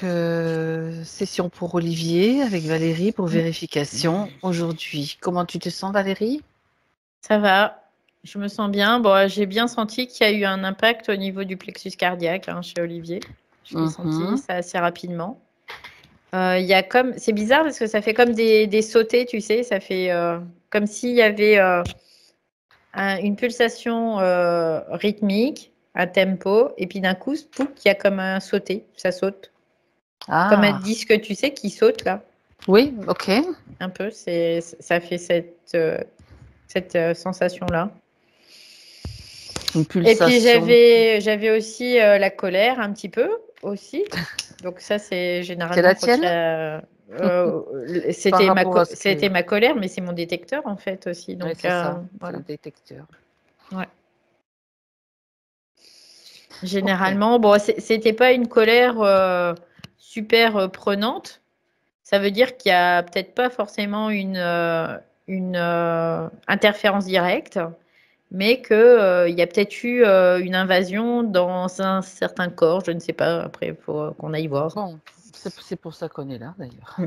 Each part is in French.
Session pour Olivier avec Valérie pour vérification aujourd'hui. Comment tu te sens, Valérie? Ça va, je me sens bien. Bon, j'ai bien senti qu'il y a eu un impact au niveau du plexus cardiaque chez Olivier. Je l'ai senti ça assez rapidement. Il y a comme, c'est bizarre parce que ça fait comme des sautés, tu sais, ça fait comme s'il y avait une pulsation rythmique, un tempo, et puis d'un coup, pouc, il y a comme un sauté, ça saute. Comme un disque, tu sais, qui saute là. Oui, ok. Un peu, ça fait cette sensation-là. Une Et puis pulsation. j'avais aussi la colère un petit peu aussi. Donc ça c'est C'est généralement la quand il y tienne? a Par rapport à ce c'était que... ma colère, mais c'est mon détecteur en fait aussi. Oui, Donc c'est ça, c'est voilà. le détecteur. Ouais. Ok. Généralement, bon, c'était pas une colère super prenante. Ça veut dire qu'il y a peut-être pas forcément une interférence directe, mais que il y a peut-être eu une invasion dans un certain corps, je ne sais pas, après il faut qu'on aille voir. Bon, c'est pour ça qu'on est là, d'ailleurs.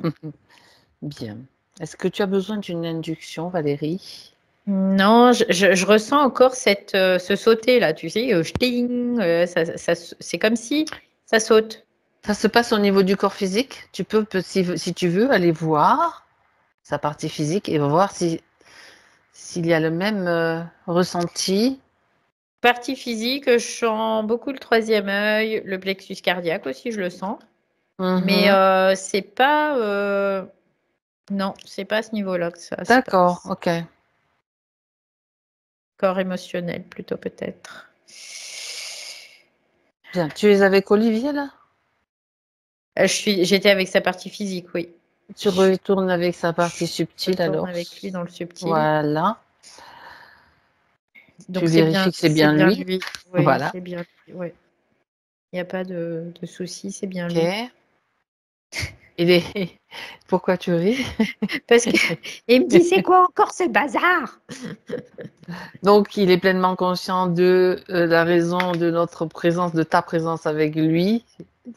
Bien. Est-ce que tu as besoin d'une induction, Valérie? Non, je ressens encore ce sauter là, tu sais, ch'ting, c'est comme si ça saute. Ça se passe au niveau du corps physique. Tu peux, si tu veux, aller voir sa partie physique et voir s'il y a le même ressenti. Partie physique, je sens beaucoup le troisième œil, le plexus cardiaque aussi, je le sens. Mais Mhm. c'est pas, non, c'est pas à ce niveau-là que ça se D'accord, passe. ok. Corps émotionnel plutôt peut-être. Bien. Tu es avec Olivier là? J'étais avec sa partie physique, oui. Tu retournes avec sa partie Je subtile retourne alors? avec lui dans le subtil. Voilà. Tu Donc vérifies que c'est bien bien lui. lui. Oui, Voilà. c'est bien lui. Ouais. Il n'y a pas de souci, c'est bien lui. Ok. Il est... Pourquoi tu ris? Parce que il me dit c'est quoi encore ce bazar? Donc, il est pleinement conscient de la raison de notre présence, de ta présence avec lui,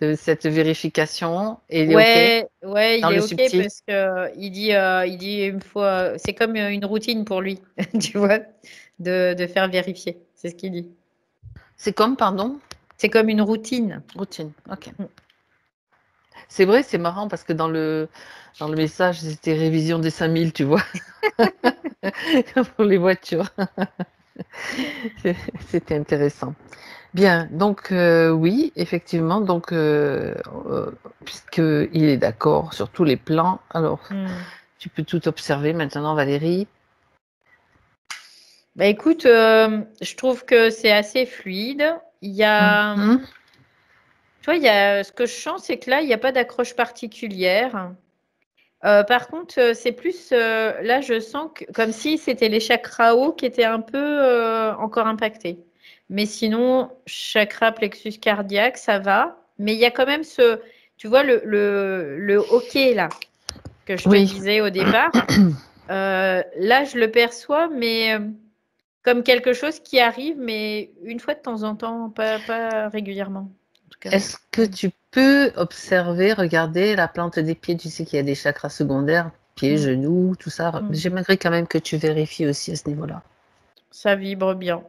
de cette vérification, et il est OK Ouais, ouais, dans il est le ok subtil. parce que il dit une fois, c'est comme une routine pour lui, tu vois, de faire vérifier. C'est ce qu'il dit. C'est comme, pardon, C'est comme une routine. routine. OK. Mm. C'est vrai, c'est marrant parce que dans le message, c'était révision des 5000, tu vois, pour les voitures. C'était intéressant. Bien, donc oui, effectivement, donc puisqu'il est d'accord sur tous les plans, alors Mm. tu peux tout observer maintenant, Valérie. Bah écoute, je trouve que c'est assez fluide. Il y a, Mhm. tu vois, ce que je sens, c'est que là, il n'y a pas d'accroche particulière. Par contre, c'est plus, là, je sens que, comme si c'était les chakras hauts qui étaient un peu encore impactés. Mais sinon, chakra plexus cardiaque, ça va. Mais il y a quand même tu vois, le hoquet là, que je te Oui, disais au départ. Là, je le perçois, mais comme quelque chose qui arrive, mais une fois de temps en temps, pas régulièrement, en tout cas. est-ce que tu peux observer, regarder la plante des pieds? Tu sais qu'il y a des chakras secondaires, pieds, Mm, genoux, tout ça. mm. J'aimerais quand même que tu vérifies aussi à ce niveau-là. Ça vibre bien.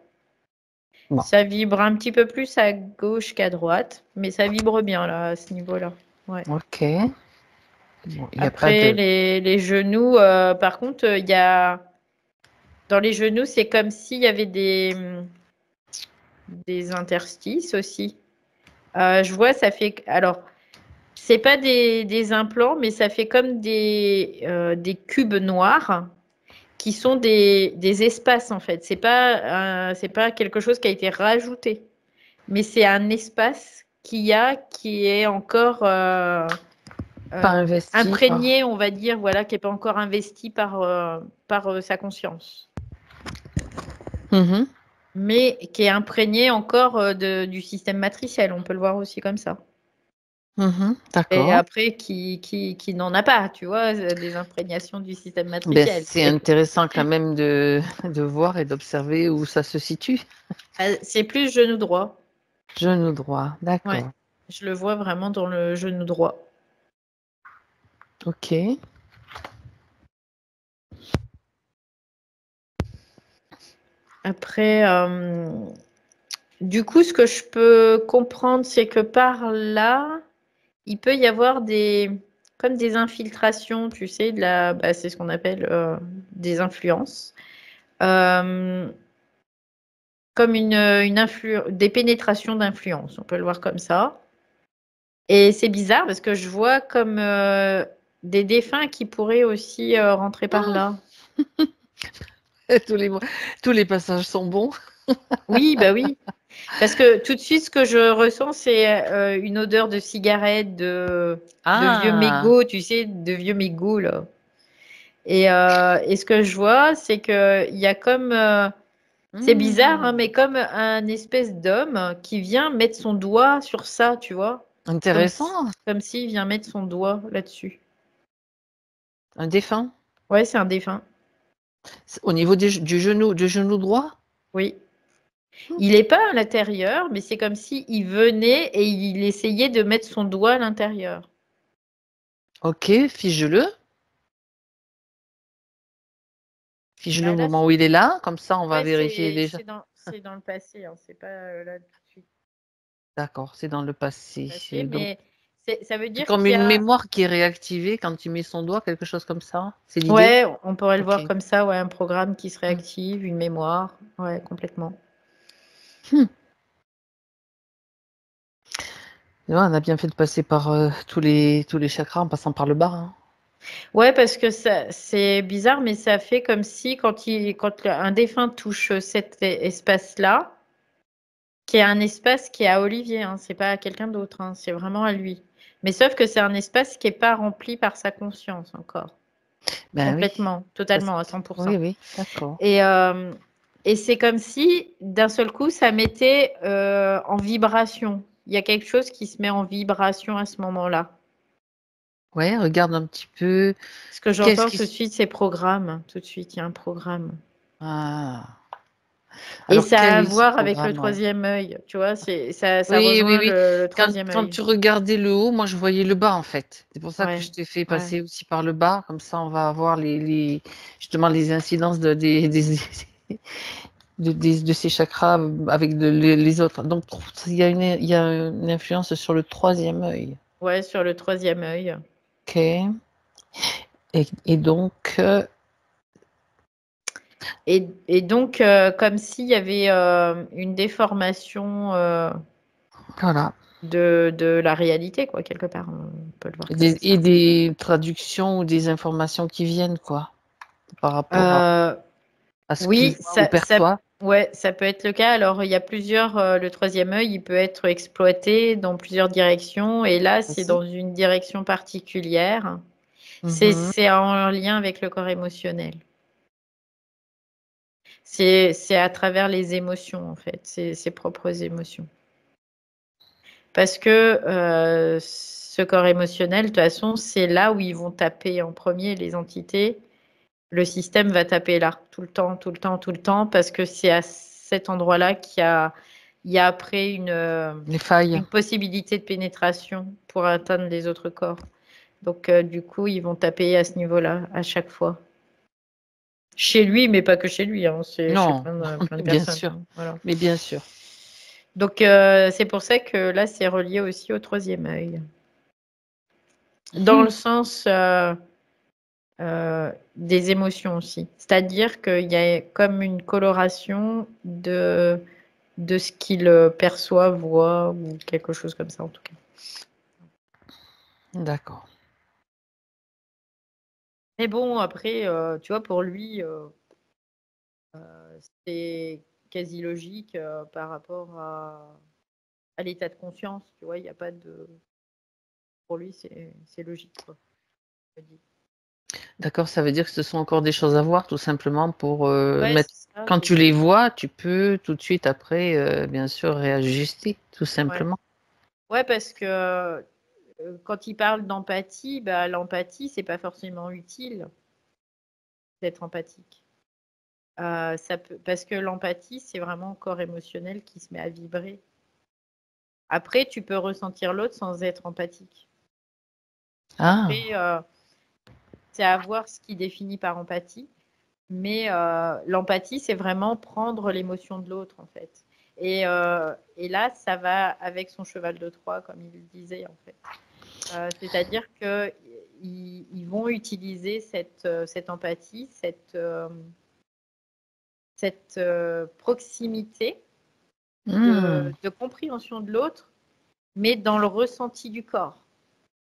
Bon, Ça vibre un petit peu plus à gauche qu'à droite, mais ça vibre bien là, à ce niveau-là. Ouais. ok. Bon, il n'y a pas Après, de... les genoux, par contre, il y a dans les genoux, c'est comme s'il y avait des interstices aussi. Je vois, ça fait. Alors, c'est pas des implants, mais ça fait comme des cubes noirs qui sont des espaces en fait. C'est pas quelque chose qui a été rajouté. Mais c'est un espace qui est encore Pas investi par... imprégné, on va dire, voilà, qui n'est pas encore investi par sa conscience, Mhm, mais qui est imprégné encore du système matriciel. On peut le voir aussi comme ça. mhm, Et d'accord. après, qui n'en a pas, tu vois, des imprégnations du système Ben, matriciel. c'est intéressant quand même de voir et d'observer où ça se situe. C'est plus genou droit. Genou droit, Ouais. d'accord. Je le vois vraiment dans le genou droit. Ok. Après, du coup, ce que je peux comprendre, c'est que par là, il peut y avoir comme des infiltrations, tu sais, c'est ce qu'on appelle des influences. Euh, comme des pénétrations d'influence, on peut le voir comme ça. Et c'est bizarre parce que je vois comme des défunts qui pourraient aussi rentrer par là. Tous les, tous les passages sont bons. Oui, bah oui. Parce que tout de suite, ce que je ressens, c'est une odeur de cigarette, de vieux Ah. mégots, tu sais, de vieux mégots, là. Et ce que je vois, c'est que il y a comme, c'est bizarre, hein, Hmm. mais comme un espèce d'homme qui vient mettre son doigt sur ça, tu vois, Intéressant. comme s'il vient mettre son doigt là-dessus. Un défunt. Ouais, c'est un défunt. Au niveau du genou droit. Oui. Hmm. Il n'est pas à l'intérieur, mais c'est comme s'il venait et il essayait de mettre son doigt à l'intérieur. Ok, fige-le. Fige-le au Bah là, moment où il est là. Comme ça, on va ouais, vérifier déjà. c'est dans le passé, hein, c'est pas là tout de suite. D'accord, c'est dans le passé. Passé, Donc, mais ça veut c'est dire comme qu'il y une a. mémoire qui est réactivée quand tu mets son doigt, quelque chose comme ça. C'est l'idée? Ouais, on pourrait le Ok. voir comme ça, ouais, un programme qui se Hmm. réactive, une mémoire, ouais, complètement. Hmm. Ouais, on a bien fait de passer par tous les chakras en passant par le bas, hein. Ouais, parce que c'est bizarre, mais ça fait comme si quand un défunt touche cet espace-là, qui est un espace qui est à Olivier, hein, c'est pas à quelqu'un d'autre, hein, c'est vraiment à lui. Mais sauf que c'est un espace qui n'est pas rempli par sa conscience encore, Ben oui. complètement, Ça, totalement, à 100%. oui, oui, d'accord. Et, euh, et c'est comme si, d'un seul coup, ça mettait en vibration. Il y a quelque chose qui se met en vibration à ce moment-là. Ouais, regarde un petit peu. Ce que Qu'est-ce j'entends qui tout de se... suite, c'est programme. Tout de suite, il y a un programme. Ah. Et Alors, ça a quel à est ce voir avec le programme? Ouais. troisième œil. Tu vois, ça Oui, oui, rejoint oui. le troisième Quand œil. tu regardais le haut, moi, je voyais le bas, en fait. C'est pour ça que Ouais, je t'ai fait ouais. passer aussi par le bas. Comme ça, on va avoir justement les incidences de ces chakras avec les autres. Donc, il y a une influence sur le troisième œil. Ouais, sur le troisième œil. Ok. Et donc, Et donc, comme s'il y avait une déformation voilà. de la réalité, quoi, quelque part. On peut le voir comme Et ça. des traductions ou des informations qui viennent, quoi, par rapport Euh, à ce qu'il oui, voit ou perçoit. ouais, ça peut être le cas. Alors, il y a plusieurs. Le troisième œil, il peut être exploité dans plusieurs directions. Et là, c'est Mhm. dans une direction particulière. Mhm. C'est en lien avec le corps émotionnel. C'est à travers les émotions, en fait, ses propres émotions. Parce que ce corps émotionnel, de toute façon, c'est là où ils vont taper en premier les entités. Le système va taper là, tout le temps, tout le temps, tout le temps, parce que c'est à cet endroit-là il y a après Les failles. une possibilité de pénétration pour atteindre les autres corps. Donc, du coup, ils vont taper à ce niveau-là, à chaque fois. Chez lui, mais pas que chez lui, hein, c'est chez Non, plein de bien personnes, sûr. hein, voilà. Mais bien sûr. Donc, c'est pour ça que là, c'est relié aussi au troisième œil. Dans Mhm. le sens des émotions aussi. C'est-à-dire qu'il y a comme une coloration de ce qu'il perçoit, voit, ou quelque chose comme ça en tout cas. D'accord. Mais bon, après, tu vois, pour lui, c'est quasi logique par rapport à l'état de conscience. Tu vois, il n'y a pas de. Pour lui, c'est logique, quoi. Je dis. D'accord, ça veut dire que ce sont encore des choses à voir, tout simplement, pour Ouais, mettre. c'est ça. Quand tu les vois, tu peux tout de suite après, bien sûr, réajuster, tout Ouais. simplement. Ouais, parce que quand il parle d'empathie, bah, l'empathie, c'est pas forcément utile d'être empathique. Parce que l'empathie, c'est vraiment le corps émotionnel qui se met à vibrer. Après, tu peux ressentir l'autre sans être empathique. Ah, Après, c'est à voir ce qui définit par empathie. Mais l'empathie, c'est vraiment prendre l'émotion de l'autre, en fait. Et là, ça va avec son cheval de Troie, comme il le disait, en fait. C'est-à-dire qu'ils vont utiliser cette empathie, cette proximité de compréhension de l'autre, mais dans le ressenti du corps.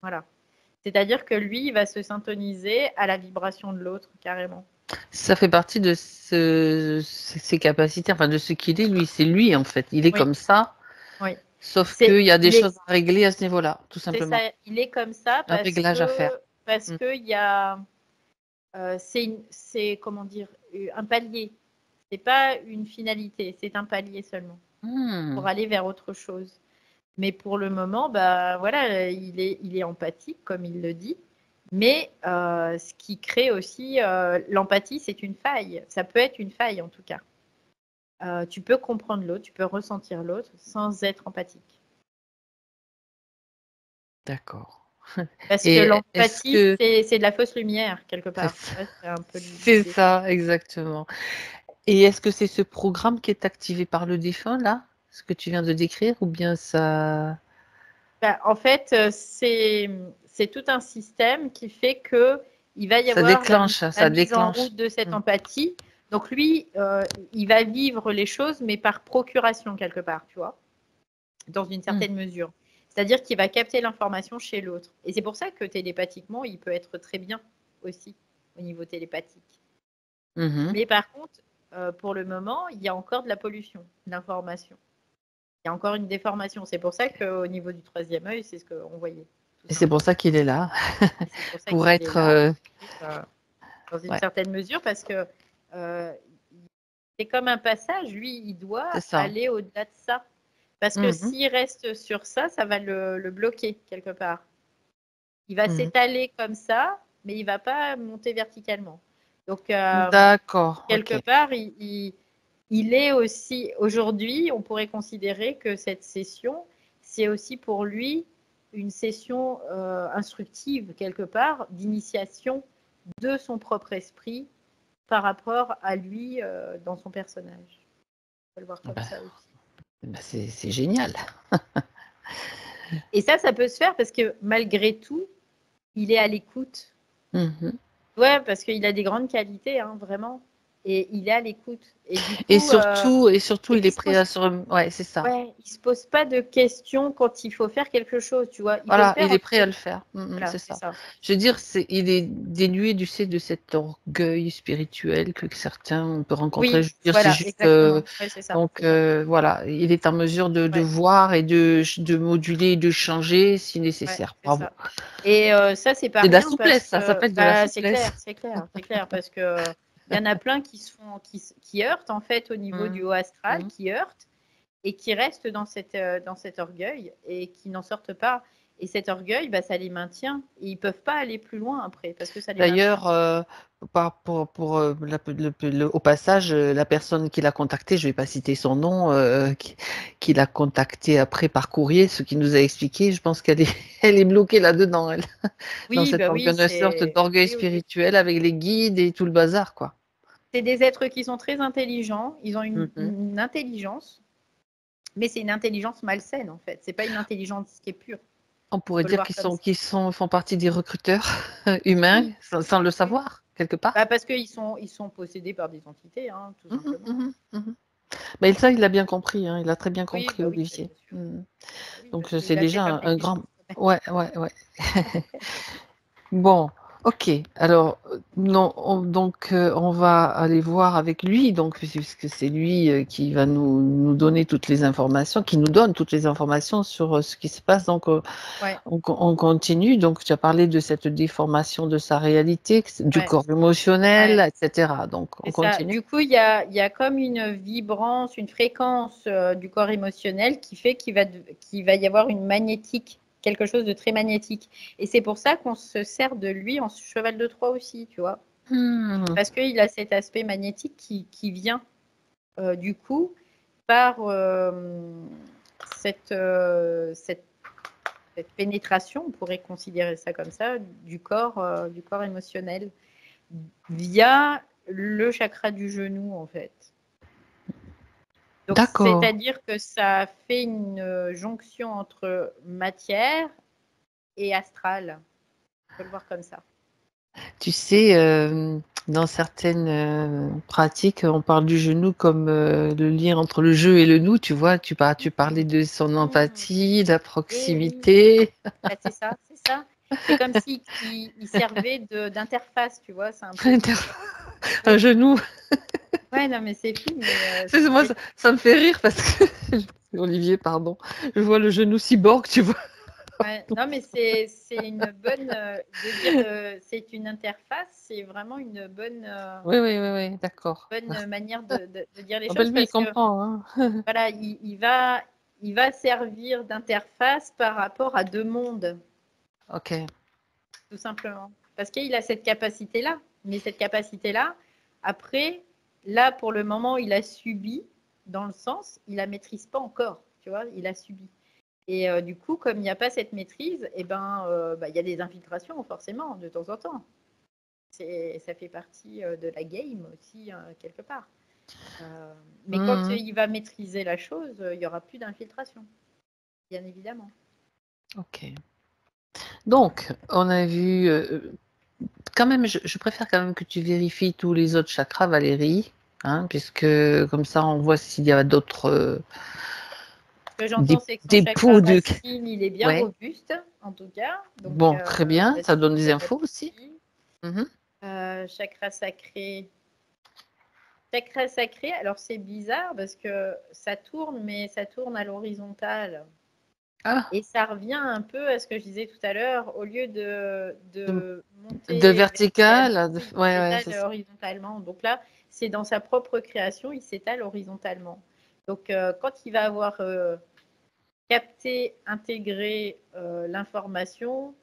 Voilà. C'est-à-dire que lui, il va se syntoniser à la vibration de l'autre, carrément. ça fait partie de ses capacités, enfin de ce qu'il est, lui. C'est lui, en fait. Il est Oui, comme ça, oui. sauf qu'il y a des Il est, choses à régler à ce niveau-là, tout c'est simplement. ça, il est comme ça Un réglage à faire. parce Mm. que il y a, c'est comment dire, un palier. C'est pas une finalité, c'est un palier seulement pour aller vers autre chose. Mais pour le moment, bah voilà, il est empathique comme il le dit. Mais ce qui crée aussi l'empathie, c'est une faille. Ça peut être une faille en tout cas. Tu peux comprendre l'autre, tu peux ressentir l'autre sans être empathique. D'accord. Parce que Et est-ce l'empathie, que c'est de la fausse lumière quelque c'est part. ça, Ouais, c'est un peu c'est l'idée. ça, exactement. Et est-ce que c'est ce programme qui est activé par le défunt, là, ce que tu viens de décrire, ou bien ça... Bah, en fait, c'est tout un système qui fait que il va y Ça avoir déclenche, la ça mise en déclenche. route de cette Mm. empathie. Donc lui, il va vivre les choses, mais par procuration quelque part, tu vois, dans une Mm. certaine mesure. C'est-à-dire qu'il va capter l'information chez l'autre. Et c'est pour ça que télépathiquement, il peut être très bien aussi au niveau télépathique. Mhm. Mais par contre, pour le moment, il y a encore de la pollution d'information. Il y a encore une déformation. C'est pour ça qu'au niveau du troisième œil, c'est ce qu'on voyait, tout Et c'est pour simplement. ça qu'il est là, Et c'est pour ça pour qu'il est être... là, dans une ouais, certaine mesure, parce que euh, c'est comme un passage. Lui, il c'est doit ça. aller au-delà de ça. Parce que Mhm. s'il reste sur ça, ça va le bloquer quelque part. Il va Mhm. s'étaler comme ça, mais il ne va pas monter verticalement. Donc, D'accord, quelque ok. part, il est aussi, aujourd'hui, on pourrait considérer que cette session, c'est aussi pour lui une session instructive, quelque part, d'initiation de son propre esprit par rapport à lui dans son personnage. On peut le voir comme Ben, ça aussi. ben c'est génial. Et ça peut se faire parce que malgré tout, il est à l'écoute. Mhm. Ouais, parce qu'il a des grandes qualités, hein, vraiment. Et il est à l'écoute. Et du Et coup, surtout, et surtout, et il puis est prêt à se... Ouais, c'est ça. ouais, il se pose pas de questions quand il faut faire quelque chose, tu vois. Il peut le Voilà, faire il en est prêt à toute... le faire. Voilà, C'est c'est ça. ça. Je veux dire, il est dénué, tu sais, de cet orgueil spirituel que certains on peut rencontrer. Oui, Je veux dire, c'est voilà, juste. exactement. Ouais, c'est ça, Donc, c'est ça. voilà, il est en mesure de Ouais, voir et de moduler, de changer si ouais, nécessaire. c'est Bravo. ça. Et ça, c'est pas C'est de la rien parce souplesse, ça que, s'appelle de la bah, c'est souplesse. clair, c'est clair, c'est clair, parce que il y en a plein qui se font, qui heurtent en fait au niveau du Mhm. haut astral, Mhm. qui heurtent et qui restent dans cet orgueil et qui n'en sortent pas. Et cet orgueil, bah, ça les maintient. Et ils peuvent pas aller plus loin après parce que ça les maintient. D'ailleurs, au passage, la personne qui l'a contacté, je ne vais pas citer son nom, qui l'a contacté après par courrier, ce qui nous a expliqué, je pense qu'elle est, elle est bloquée là-dedans, elle, dans Oui, cette bah oui, sorte c'est d'orgueil oui, oui. spirituel avec les guides et tout le bazar, quoi. C'est des êtres qui sont très intelligents. Ils ont Mhm. une intelligence, mais c'est une intelligence malsaine en fait. C'est pas une intelligence qui est pure. On On pourrait peut le dire voir comme ça. font partie des recruteurs humains, Oui, sans le oui. savoir, quelque Bah, part. parce ils sont possédés par des entités, hein, tout Mhm, simplement. mhm, mhm. Mais ça, il l'a bien compris, hein, il a très bien Oui, compris, bah oui, bah, Olivier. bien sûr. Mhm. Bah oui, Donc, parce qu'il c'est a fait déjà pas mal un grand. d'échanges. Ouais, ouais, ouais. Bon, ok. Alors, non, donc on va aller voir avec lui, donc puisque c'est lui qui va nous donner toutes les informations, qui nous donne toutes les informations sur ce qui se passe. Donc, Ouais, on continue. Donc, tu as parlé de cette déformation de sa réalité, du ouais, corps émotionnel, ouais. etc. Donc, C'est on ça. continue. Du coup, il y a comme une vibrance, une fréquence du corps émotionnel qui fait qu'il va y avoir une magnétique, quelque chose de très magnétique. Et c'est pour ça qu'on se sert de lui en cheval de Troie aussi, tu vois. Hmm. Parce qu'il a cet aspect magnétique qui vient du coup par cette pénétration, on pourrait considérer ça comme ça, du corps émotionnel via le chakra du genou en fait. Donc c'est-à-dire que ça fait une jonction entre matière et astral. On peut le voir comme ça. Tu sais, dans certaines pratiques, on parle du genou comme le lien entre le je et le nous, tu vois, tu parlais de son empathie, la proximité. Oui. Bah, c'est ça. C'est comme si il servait d'interface, tu vois. C'est un peu un genou. Ouais, non, mais c'est fou. Mais Moi, ça me fait rire parce que Olivier, pardon, je vois le genou cyborg, tu vois. Ouais, non, mais c'est une bonne de dire c'est une interface, c'est vraiment une bonne Oui, d'accord. bonne manière de dire les Ah ben choses lui, il parce que comprend. Hein. voilà, il va servir d'interface par rapport à deux mondes, Ok. tout simplement. Parce qu'il a cette capacité-là. Mais cette capacité-là, après, là, pour le moment, il a subi, dans le sens, il la maîtrise pas encore, tu vois, il a subi. Et du coup, comme il n'y a pas cette maîtrise, il y a des infiltrations, forcément, de temps en temps. Ça fait partie de la game aussi, quelque part. Mais quand il va maîtriser la chose, il n'y aura plus d'infiltration, bien évidemment. Ok. Donc, on a vu... quand même, je préfère quand même que tu vérifies tous les autres chakras, Valérie, hein, puisque comme ça, on voit s'il y a d'autres... Ce que j'entends, c'est que son des chakra pots de... racine, il est bien Ouais. robuste, en tout cas. Donc, Bon, très bien, ça donne des il y a pas de infos aussi. souci. Mhm. Chakra sacré. Chakra sacré, alors c'est bizarre parce que ça tourne, mais ça tourne à l'horizontale. Ah, Et ça revient un peu à ce que je disais tout à l'heure, au lieu de de monter vertical, verticalement, il ouais, c'est s'étale ça. horizontalement. Donc là, c'est dans sa propre création, il s'étale horizontalement. Donc quand il va avoir capté, intégré l'information,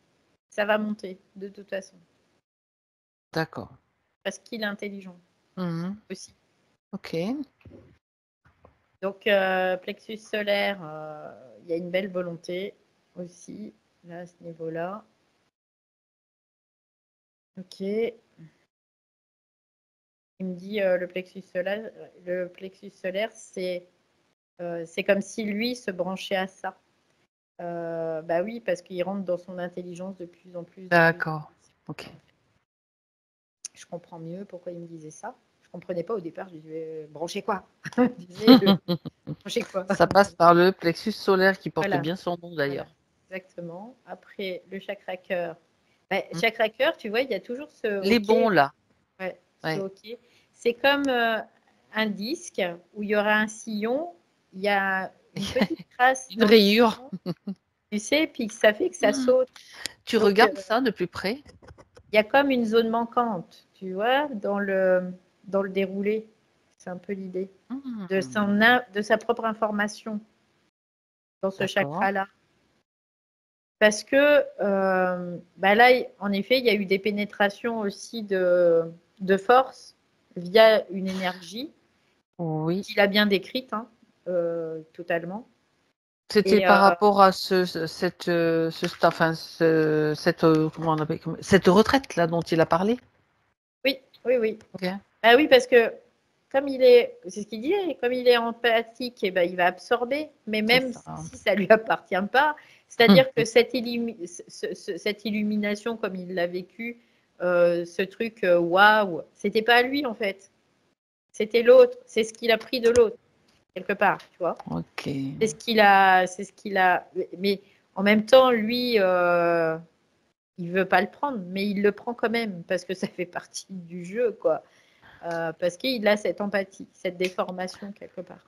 ça va monter de toute façon. D'accord. Parce qu'il est intelligent Mhm. aussi. Ok. Donc plexus solaire, il y a une belle volonté aussi, là, à ce niveau-là. Ok. Il me dit le plexus solaire, c'est comme si lui se branchait à ça. Bah oui, parce qu'il rentre dans son intelligence de plus en plus. D'accord. Ok. Je comprends mieux pourquoi il me disait ça. Je comprenais pas au départ. Je disais brancher quoi? Je disais brancher quoi? Ça passe par le plexus solaire qui porte Voilà. bien son nom d'ailleurs. Voilà. Exactement. Après, le chakra cœur. Bah, chakra cœur, tu vois, il y a toujours ce Les bons là. Ouais, ce Ouais. hockey. C'est comme un disque où il y aura un sillon, il y a une petite trace Une dans le rayure. sillon, tu sais, puis ça fait que ça saute. Tu Donc, regardes ça de plus près? il y a comme une zone manquante, tu vois, dans le déroulé. C'est un peu l'idée de sa propre information dans ce D'accord. chakra-là. Parce que bah là, en effet, il y a eu des pénétrations aussi de force via une énergie Oui. qu'il a bien décrite, hein, totalement. C'était Et par rapport à comment on appelle, cette retraite là dont il a parlé. oui, oui, oui. Ok. Bah oui, parce que comme c'est ce qu'il disait, comme il est empathique, et ben, il va absorber, mais C'est même ça. si ça lui appartient pas, c'est-à-dire que cette illumination, comme il l'a vécu, ce truc waouh, c'était pas à lui en fait, c'était l'autre, c'est ce qu'il a pris de l'autre quelque part, tu vois. Ok. C'est ce qu'il a, mais en même temps, lui, il veut pas le prendre, mais il le prend quand même parce que ça fait partie du jeu, quoi. Parce qu'il a cette empathie, cette déformation quelque part.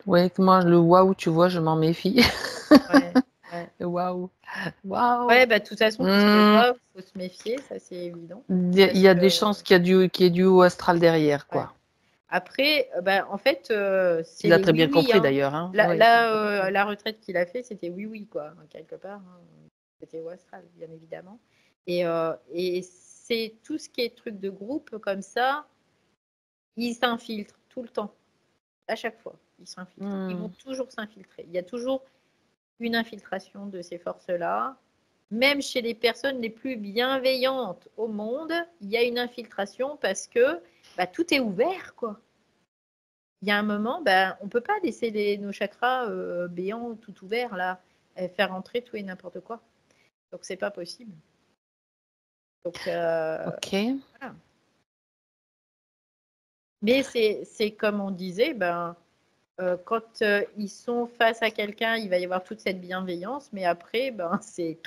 Ouais, moi le waouh, tu vois, je m'en méfie. Ouais, ouais. Le waouh. Waouh. Ouais, bah, de toute façon, tout ce qui est waouh, il faut se méfier, ça c'est évident. Il Parce y a des que, chances qu'il y ait du haut astral derrière, ouais. quoi. Après, bah, en fait, Il c'est l'a les très bien oui-oui. compris Hein. d'ailleurs. Hein. Là, Oui. la retraite qu'il a fait, c'était oui-oui, quoi, quelque part. Hein. C'était au astral, bien évidemment. Et c'est tout ce qui est truc de groupe comme ça, il s'infiltre tout le temps, à chaque fois. Ils s'infiltrent. Ils vont toujours s'infiltrer. Il y a toujours une infiltration de ces forces-là. Même chez les personnes les plus bienveillantes au monde, il y a une infiltration parce que tout est ouvert, quoi. Il y a un moment, on ne peut pas laisser nos chakras béants, tout ouverts, là, faire entrer tout et n'importe quoi. Donc, c'est pas possible. Donc, Ok. voilà. Mais c'est comme on disait, quand ils sont face à quelqu'un, il va y avoir toute cette bienveillance, mais après, c'est...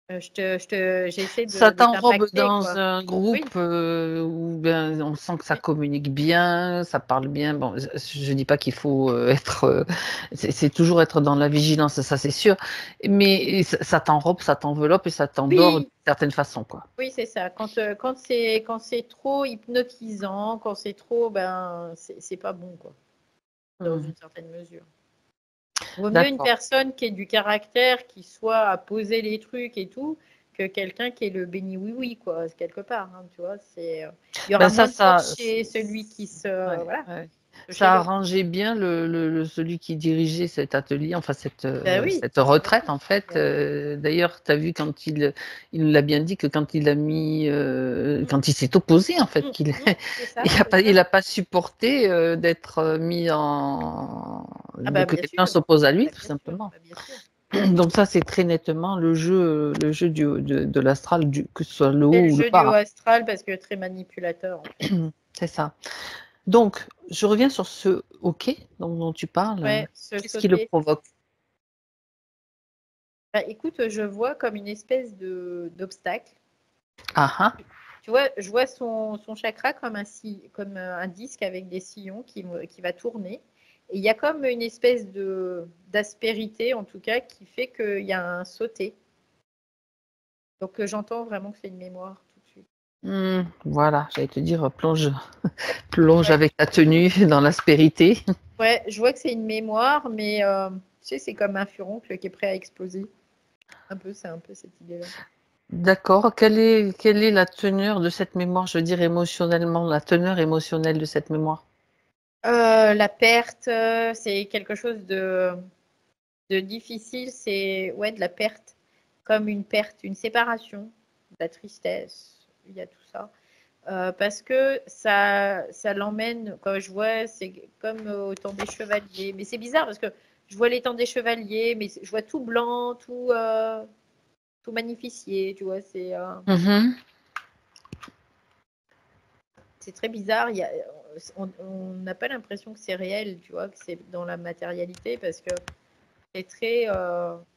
j'essaie Ça de t'enrobe t'impacter, dans quoi. un groupe Oui. où on sent que ça Oui. communique bien, ça parle bien. Bon, je dis pas qu'il faut être, c'est toujours être dans la vigilance, ça c'est sûr. Mais ça t'enrobe, ça t'enveloppe et ça t'endort d'une Oui, certaine façon, quoi. oui, c'est ça. Quand c'est trop hypnotisant, quand c'est trop, c'est pas bon, quoi, dans une certaine mesure. Vaut mieux une D'accord. personne qui ait du caractère, qui soit à poser les trucs et tout, que quelqu'un qui est le béni oui-oui, quoi, quelque part, hein, tu vois. Il y aura moins de force chez celui qui se... Ouais, Voilà, ouais. que chez Ça l'autre. arrangeait bien celui qui dirigeait cet atelier, enfin Oui, cette ça retraite en fait. bien sûr. D'ailleurs, tu as vu quand il nous l'a bien dit que quand il a mis, quand il s'est opposé en fait, qu'il C'est ça, il a c'est pas, ça. il a pas supporté d'être mis en, que Bien quelqu'un sûr. s'oppose à lui tout Bien sûr, simplement. bien sûr. Donc ça c'est très nettement le jeu de l'astral, que ce soit le C'est haut le ou le jeu du haut bas. astral parce que très manipulateur, en fait. C'est ça. Donc, je reviens sur ce hockey dont tu parles. Ouais, se Qu'est-ce qui le sauter. provoque? Écoute, je vois comme une espèce d'obstacle. Ah ah. Tu vois, je vois son chakra comme comme un disque avec des sillons qui va tourner. Et il y a comme une espèce d'aspérité, en tout cas, qui fait qu'il y a un sauté. Donc, j'entends vraiment que c'est une mémoire tout de suite. Voilà, j'allais te dire, plonge Ouais. avec ta tenue dans l'aspérité. Ouais, je vois que c'est une mémoire, mais tu sais, c'est comme un furoncle qui est prêt à exploser. C'est un peu cette idée-là. D'accord. Quelle est la teneur de cette mémoire, je veux dire émotionnellement, la teneur émotionnelle de cette mémoire? La perte, c'est quelque chose de difficile, c'est de la perte, comme une perte, une séparation, de la tristesse, il y a tout ça. Parce que ça l'emmène, quand je vois, c'est comme au temps des chevaliers. Mais c'est bizarre parce que je vois les temps des chevaliers, mais je vois tout blanc, tout magnifié, tu vois, c'est très bizarre. On n'a pas l'impression que c'est réel, tu vois, que c'est dans la matérialité parce que c'est très.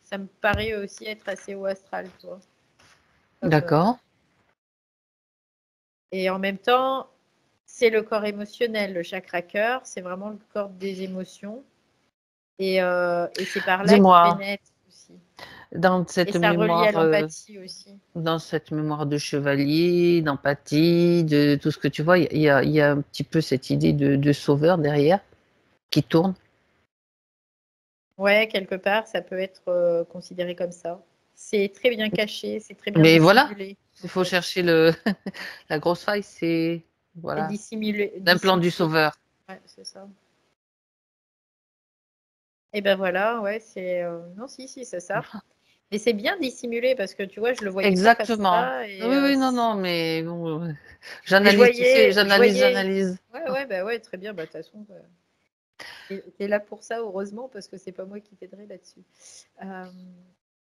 Ça me paraît aussi être assez haut astral, tu vois. D'accord. Et en même temps, c'est le corps émotionnel, le chakra cœur, c'est vraiment le corps des émotions. Et c'est par là qu'il Dis-moi, pénètre aussi. dans Et cette ça relie à mémoire, l'empathie aussi. de chevalier, d'empathie, de tout ce que tu vois, il y a un petit peu cette idée de sauveur derrière qui tourne. Ouais, quelque part, ça peut être considéré comme ça. C'est très bien caché, c'est très bien Mais voilà, dissimulé, il en faut fait. chercher la grosse faille, c'est C'est voilà, dissimulé, l'implant du dissimulé. sauveur. Ouais, c'est ça. Et ben voilà, ouais, non, si, c'est ça. Mais c'est bien dissimulé parce que tu vois, je le voyais pas comme Exactement. ça. Oui, oui, non, non, mais bon, Et j'analyse, tu sais, je j'analyse, voyais. j'analyse. Ouais, très bien. De toute façon, t'es là pour ça, heureusement, parce que c'est pas moi qui t'aiderai là-dessus. Euh,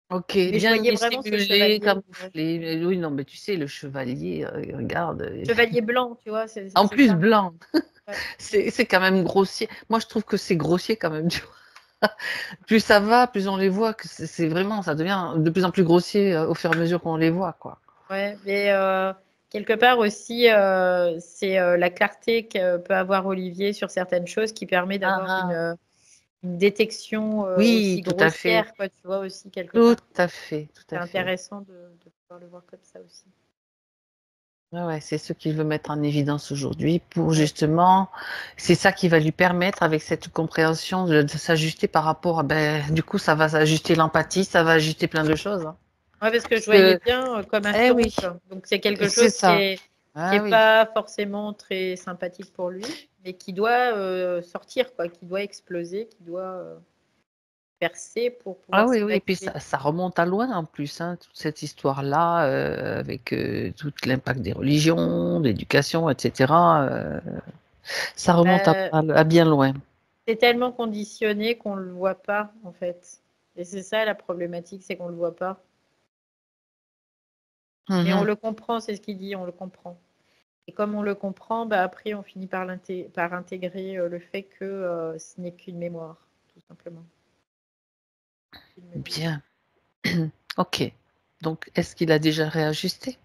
Ok, mais je bien voyais vraiment ce dissimulé, chevalier. Ouais. camouflé. Mais oui, non, mais tu sais, le chevalier, regarde. Chevalier blanc, tu vois, En c'est plus ça. blanc, Ouais. c'est quand même grossier. Moi, je trouve que c'est grossier quand même. Tu vois. Plus ça va, plus on les voit, que c'est vraiment, ça devient de plus en plus grossier au fur et à mesure qu'on les voit, quoi. Ouais, mais quelque part aussi, c'est la clarté que peut avoir Olivier sur certaines choses qui permet Ah, d'avoir ah. une détection Oui, aussi tout à fait. grossière, quoi, tu vois, aussi quelque Tout part. à fait, tout C'est à fait. intéressant de pouvoir le voir comme ça aussi. Ouais, ouais, c'est ce qu'il veut mettre en évidence aujourd'hui pour Ouais. justement, c'est ça qui va lui permettre avec cette compréhension de s'ajuster par rapport à, du coup, ça va s'ajuster l'empathie, ça va ajuster plein de choses, hein. Ouais, parce que je Parce voyais que, bien comme un eh oui, furoncle. Donc c'est quelque c'est chose ça. qui Ah est oui. pas forcément très sympathique pour lui. mais qui doit sortir, quoi, qui doit exploser, qui doit percer pour Ah pouvoir oui, oui, et puis s'évacuer. ça remonte à loin en plus, hein, toute cette histoire-là, avec tout l'impact des religions, de l'éducation, etc. Ça remonte Bah, à bien loin. c'est tellement conditionné qu'on le voit pas, en fait. Et c'est ça la problématique, c'est qu'on le voit pas. Mais on Mhm. le comprend, c'est ce qu'il dit, on le comprend. Et comme on le comprend, bah, après, on finit par intégrer le fait que ce n'est qu'une mémoire, tout simplement. Il me dit. Bien. Ok. Donc, est-ce qu'il a déjà réajusté?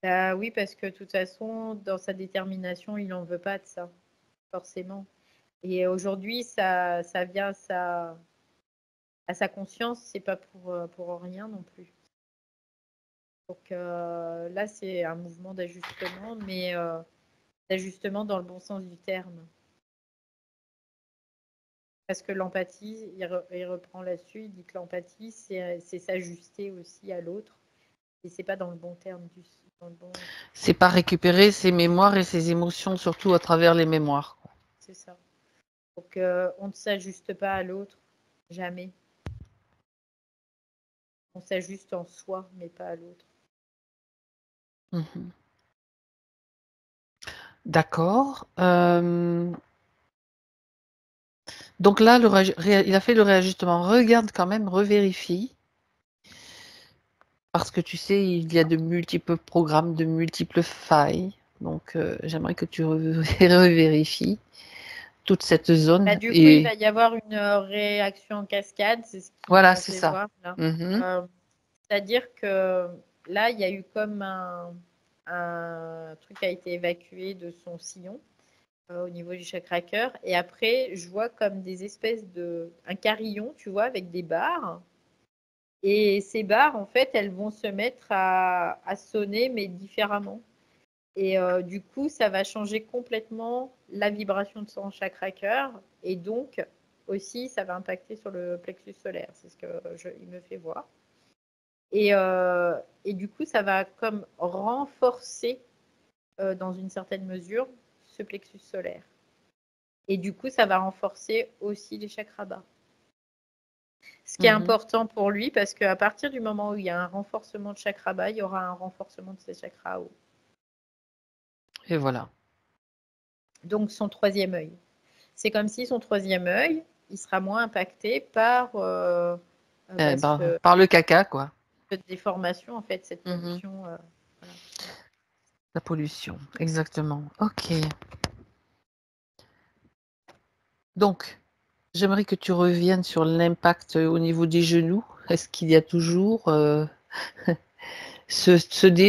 Bah oui, parce que de toute façon, dans sa détermination, il n'en veut pas de ça, forcément. Et aujourd'hui, ça vient à sa conscience, c'est pas pour rien non plus. Donc là, c'est un mouvement d'ajustement, mais d'ajustement dans le bon sens du terme. Parce que l'empathie, il reprend là-dessus, il dit que l'empathie, c'est s'ajuster aussi à l'autre. Et c'est pas dans le bon terme dans le bon. C'est pas récupérer ses mémoires et ses émotions, surtout à travers les mémoires. C'est ça. Donc on ne s'ajuste pas à l'autre, jamais. On s'ajuste en soi, mais pas à l'autre. Mhm. D'accord. Donc là, il a fait le réajustement. Regarde quand même, revérifie. Parce que tu sais, il y a de multiples programmes, de multiples failles. Donc, j'aimerais que tu revérifies toute cette Bah, zone. du coup, il Et va y avoir une réaction en cascade, c'est ce qu'il voilà, me c'est fait ça. voir là. Mhm. C'est-à-dire que là, il y a eu comme un truc qui a été évacué de son sillon au niveau du chakra cœur. Et après, je vois comme des espèces un carillon, tu vois, avec des barres. Et ces barres, en fait, elles vont se mettre à sonner, mais différemment. Et du coup, ça va changer complètement la vibration de son chakra cœur. Et donc, aussi, ça va impacter sur le plexus solaire. C'est ce qu'il me fait voir. Et du coup, ça va comme renforcer, dans une certaine mesure, ce plexus solaire. Et du coup, ça va renforcer aussi les chakras bas. Ce qui est Mhm. important pour lui, parce qu'à partir du moment où il y a un renforcement de chakra bas, il y aura un renforcement de ses chakras haut. Et voilà. Donc, son troisième œil. C'est comme si son troisième œil, il sera moins impacté par Par le caca, quoi. cette déformation, en fait, cette Mhm. pollution. Voilà. La pollution, exactement. Ok. Donc, j'aimerais que tu reviennes sur l'impact au niveau des genoux. Est-ce qu'il y a toujours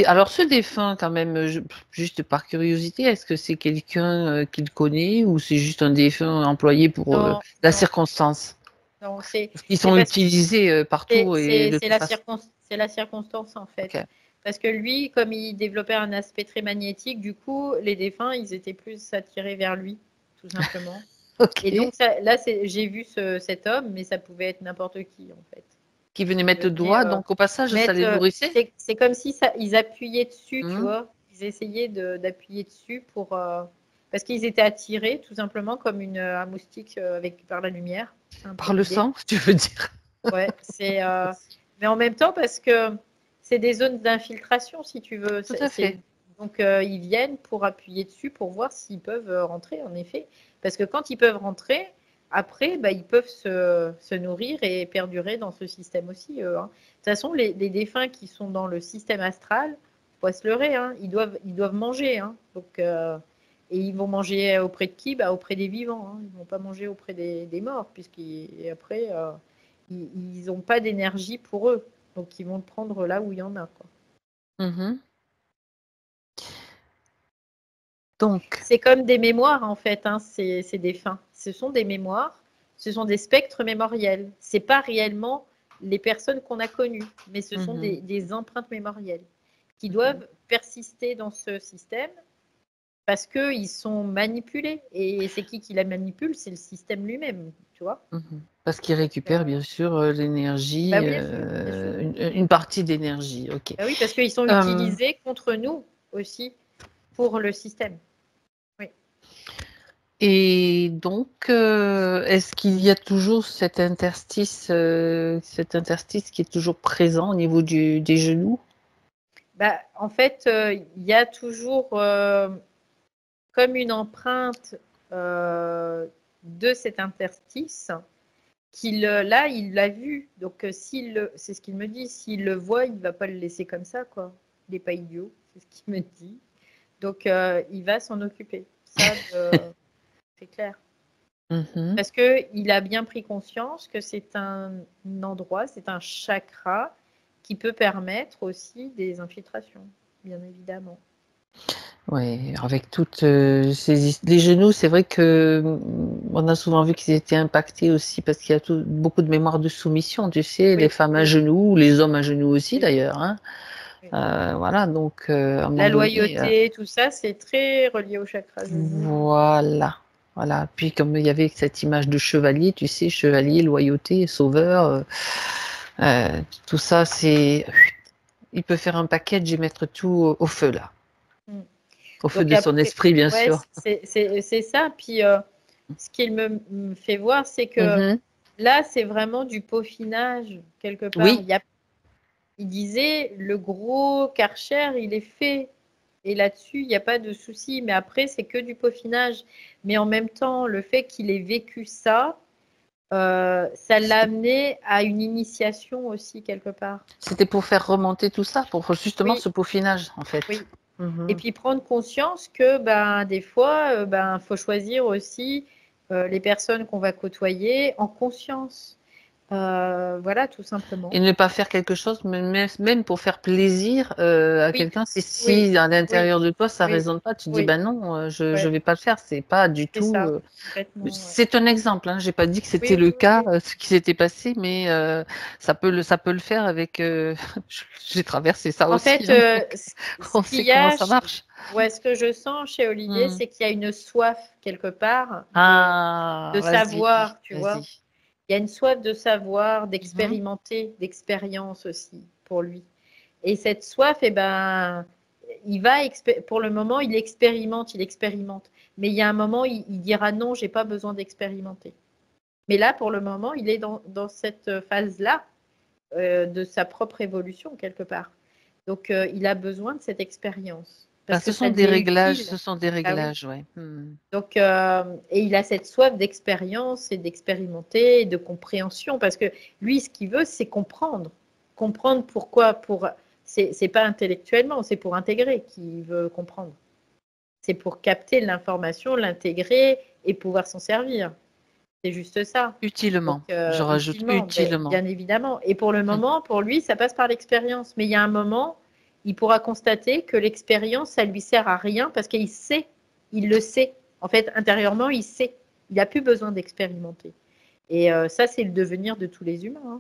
alors ce défunt quand même, juste par curiosité, est-ce que c'est quelqu'un qu'il connaît ou c'est juste un défunt employé pour Non, la non, circonstance? non, Parce qu'ils c'est sont parce que utilisés partout et de toute façon. c'est la circonstance, en fait. Ok. Parce que lui, comme il développait un aspect très magnétique, du coup, les défunts, ils étaient plus attirés vers lui, tout simplement. Et Ok. donc, là, j'ai vu cet homme, mais ça pouvait être n'importe qui, en fait. Qui venait Qui mettre le venait doigt, donc au passage, ça les nourrissait? c'est comme si ils appuyaient dessus, tu Hmm. vois. Ils essayaient d'appuyer dessus parce qu'ils étaient attirés, tout simplement, comme un moustique par la lumière. C'est un peu Par le l'idée. sang, tu veux dire? Ouais, mais en même temps, parce que c'est des zones d'infiltration, si tu veux. Tout à fait. Donc, ils viennent pour appuyer dessus, pour voir s'ils peuvent rentrer, en effet. Parce que quand ils peuvent rentrer, après, bah, ils peuvent se nourrir et perdurer dans ce système aussi, eux, hein. De toute façon, les défunts qui sont dans le système astral, faut pas se leurrer, hein, ils doivent manger, hein. Donc, et ils vont manger auprès de qui? Bah, auprès des vivants, hein. Ils vont pas manger auprès des morts, puisqu'après, ils n'ont pas d'énergie pour eux. Donc, ils vont le prendre là où il y en a, quoi. Mhm. Donc, C'est comme des mémoires, en fait, hein, ces défunts. Ce sont des mémoires, ce sont des spectres mémoriels. Ce n'est pas réellement les personnes qu'on a connues, mais ce sont mhm. des empreintes mémorielles qui doivent persister dans ce système parce qu'ils sont manipulés. Et c'est qui la manipule? C'est le système lui-même, tu vois. Mhm. Parce qu'il Donc, récupère bien sûr l'énergie, bah oui, bien sûr, bien sûr. une partie d'énergie. Ok. Bah oui, parce qu'ils sont Euh, utilisés contre nous aussi pour le système. Oui. Et donc, est-ce qu'il y a toujours cet interstice qui est toujours présent au niveau des genoux? Bah, en fait, il y a toujours comme une empreinte de cet interstice là, il l'a vu. Donc, c'est ce qu'il me dit. S'il le voit, il ne va pas le laisser comme ça, quoi. Il n'est pas idiot, c'est ce qu'il me dit. Donc, il va s'en occuper. Ça, c'est clair. Parce qu'il a bien pris conscience que c'est un endroit, c'est un chakra qui peut permettre aussi des infiltrations, bien évidemment. Oui, avec toutes les genoux, c'est vrai que on a souvent vu qu'ils étaient impactés aussi parce qu'il y a beaucoup de mémoire de soumission, tu sais, les femmes à genoux, les hommes à genoux aussi d'ailleurs. Hein. Voilà, donc à un moment la donné, loyauté, tout ça, c'est très relié au chakra genou. Voilà. Puis comme il y avait cette image de chevalier, tu sais, chevalier, loyauté, sauveur, tout ça, il peut faire un package et mettre tout au feu là. Au feu Donc de son esprit, bien ouais, sûr. c'est ça. Puis ce qu'il me fait voir, c'est que là, c'est vraiment du peaufinage quelque part. Oui. Il disait, le gros Karcher, il est fait. Et là-dessus, il n'y a pas de souci. Mais après, c'est que du peaufinage. Mais en même temps, le fait qu'il ait vécu ça, ça l'a amené à une initiation aussi quelque part. C'était pour faire remonter tout ça, pour justement Oui. ce peaufinage, en fait. Oui. Et puis prendre conscience que des fois, faut choisir aussi les personnes qu'on va côtoyer en conscience. Voilà, tout simplement. Et ne pas faire quelque chose, même pour faire plaisir à quelqu'un, si à l'intérieur de toi ça résonne pas, tu te dis bah non, je vais pas le faire, c'est pas du tout. C'est un exemple, hein. J'ai pas dit que c'était le cas, ce qui s'était passé, mais ça peut le faire avec. J'ai traversé ça En aussi. fait, Hein, on ce qu'il sait y comment a, ça marche. ce que je sens chez Olivier, c'est qu'il y a une soif quelque part de Vas-y, savoir, tu vois. vas-y. Il y a une soif de savoir, d'expérimenter, d'expérience aussi pour lui. Et cette soif, il va pour le moment, il expérimente. Mais il y a un moment, il dira non, j'ai pas besoin d'expérimenter. Mais là, pour le moment, il est dans cette phase-là de sa propre évolution quelque part. Donc, il a besoin de cette expérience. Parce que Ce ça sont des devient réglages, utile. ouais. Donc, et il a cette soif d'expérience et d'expérimenter et de compréhension parce que lui, ce qu'il veut, c'est comprendre. Comprendre pourquoi. C'est pas intellectuellement, c'est pour intégrer qu'il veut comprendre. C'est pour capter l'information, l'intégrer et pouvoir s'en servir. C'est juste ça. Utilement. Donc, Je rajoute utilement. bien évidemment. Et pour le moment, pour lui, ça passe par l'expérience. Mais il y a un moment, il pourra constater que l'expérience, ça lui sert à rien parce qu'il sait, il le sait. En fait, intérieurement, il sait. Il n'a plus besoin d'expérimenter. Et ça, c'est le devenir de tous les humains. Hein.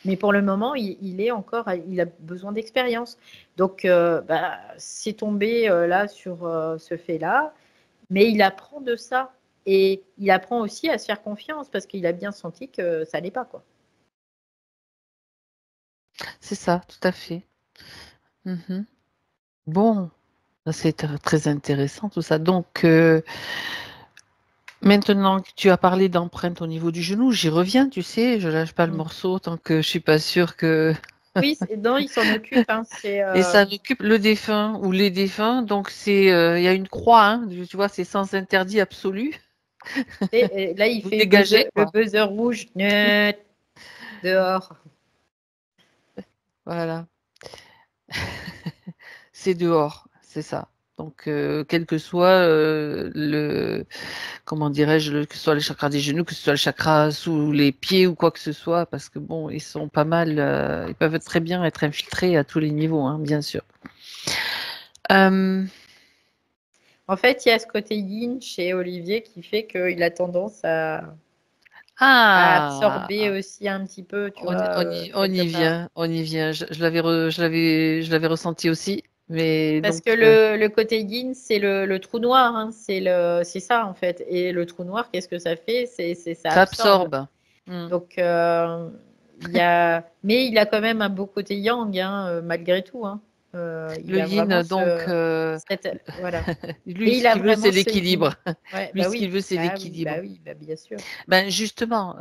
Mais pour le moment, il a besoin d'expérience. Donc, c'est tombé là sur ce fait-là. Mais il apprend de ça. Et il apprend aussi à se faire confiance parce qu'il a bien senti que ça n'allait pas, quoi. C'est ça, tout à fait. Bon, c'est très intéressant tout ça. Donc, maintenant que tu as parlé d'empreinte au niveau du genou, j'y reviens, tu sais, je lâche pas le morceau tant que je suis pas sûre que. Oui, non, il s'en occupe. Hein, Et ça occupe le défunt ou les défunts, donc il y a une croix, hein, tu vois, c'est sans interdit absolu. et là, il Vous fait dégagez, le quoi. buzzer rouge. Dehors. Voilà. C'est dehors, c'est ça. Donc, quel que soit comment dirais-je, que ce soit le chakra des genoux, que ce soit le chakra sous les pieds ou quoi que ce soit, parce que bon, ils sont pas mal, ils peuvent très bien être infiltrés à tous les niveaux, hein, bien sûr. En fait, il y a ce côté yin chez Olivier qui fait qu'il a tendance à absorber aussi un petit peu, tu vois, on y quelque part. vient, on y vient. Je l'avais ressenti aussi, mais Parce donc que le côté yin, c'est le trou noir, hein, c'est ça en fait. Et le trou noir, qu'est-ce que ça fait? Ça ça absorbe. absorbe. Donc mais il a quand même un beau côté yang, hein, malgré tout. Hein. Il Le a vraiment yin, donc, voilà. lui, Et ce il a qu'il veut, c'est vraiment ce yin. l'équilibre. Ouais, Lui, bah ce oui, qu'il veut, c'est l'équilibre. bah bien sûr. Ben justement,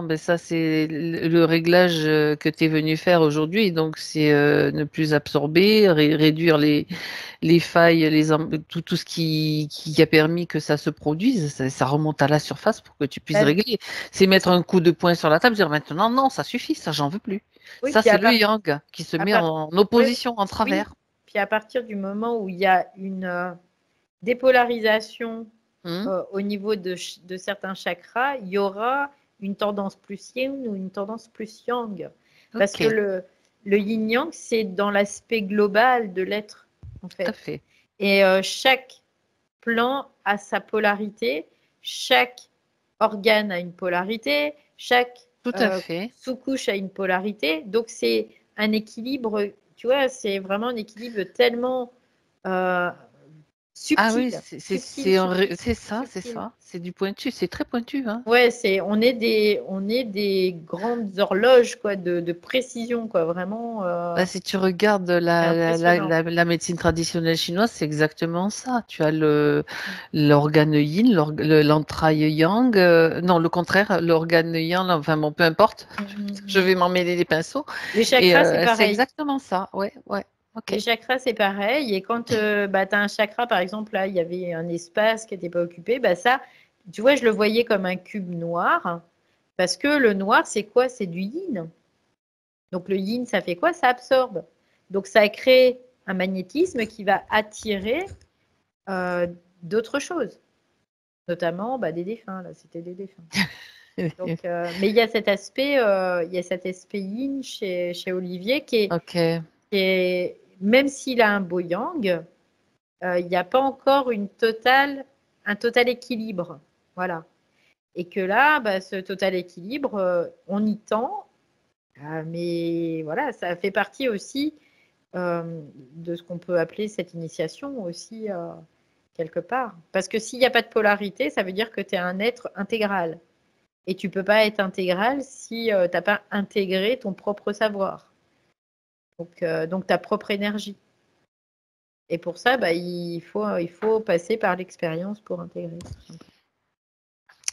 ben ça c'est le réglage que tu es venu faire aujourd'hui. Donc c'est ne plus absorber, réduire les failles, tout ce qui a permis que ça se produise. Ça remonte à la surface pour que tu puisses Bah, régler. C'est mettre un coup de poing sur la table, dire maintenant non, ça suffit, ça j'en veux plus. oui, Ça puis c'est le yang qui se à met part- en ouais, opposition, en oui, travers. puis à partir du moment où il y a une dépolarisation Hum, au niveau de certains chakras, il y aura une tendance plus yin ou une tendance plus yang. Parce Ok, que le yin-yang, c'est dans l'aspect global de l'être, en tout à fait. fait. Et chaque plan a sa polarité, chaque organe a une polarité, chaque Tout à fait. sous-couche a une polarité. Donc c'est un équilibre, tu vois, c'est vraiment un équilibre tellement euh, Ah oui, subtil, subtil, subtil, c'est subtil. ça. C'est du pointu, c'est très pointu, hein. Ouais, on est des grandes horloges quoi, de précision, quoi, vraiment. Bah, si tu regardes C'est impressionnant. la médecine traditionnelle chinoise, c'est exactement ça. Tu as l'organe yin, l'entraille yang, non, le contraire, l'organe yang, enfin bon, peu importe, je vais m'en mêler les pinceaux. Les Et chakras, c'est c'est pareil. exactement ça, ouais, ouais, ok. Les chakras, c'est pareil. Et quand bah, tu as un chakra, par exemple, là, il y avait un espace qui n'était pas occupé, bah, ça, tu vois, je le voyais comme un cube noir. Parce que le noir, c'est quoi? C'est du yin. Donc le yin, ça fait quoi? Ça absorbe. Donc ça crée un magnétisme qui va attirer euh, d'autres choses, notamment bah, des défunts. Là, c'était des défunts. Donc, mais il y a cet aspect yin chez Olivier Ok, qui est, même s'il a un beau yang, il n'y a pas encore un total équilibre. Voilà. Et que là, bah, ce total équilibre, on y tend, mais voilà, ça fait partie aussi de ce qu'on peut appeler cette initiation aussi, quelque part. Parce que s'il n'y a pas de polarité, ça veut dire que tu es un être intégral. Et tu ne peux pas être intégral si tu n'as pas intégré ton propre savoir, donc ta propre énergie. Et pour ça, bah, il faut passer par l'expérience pour intégrer.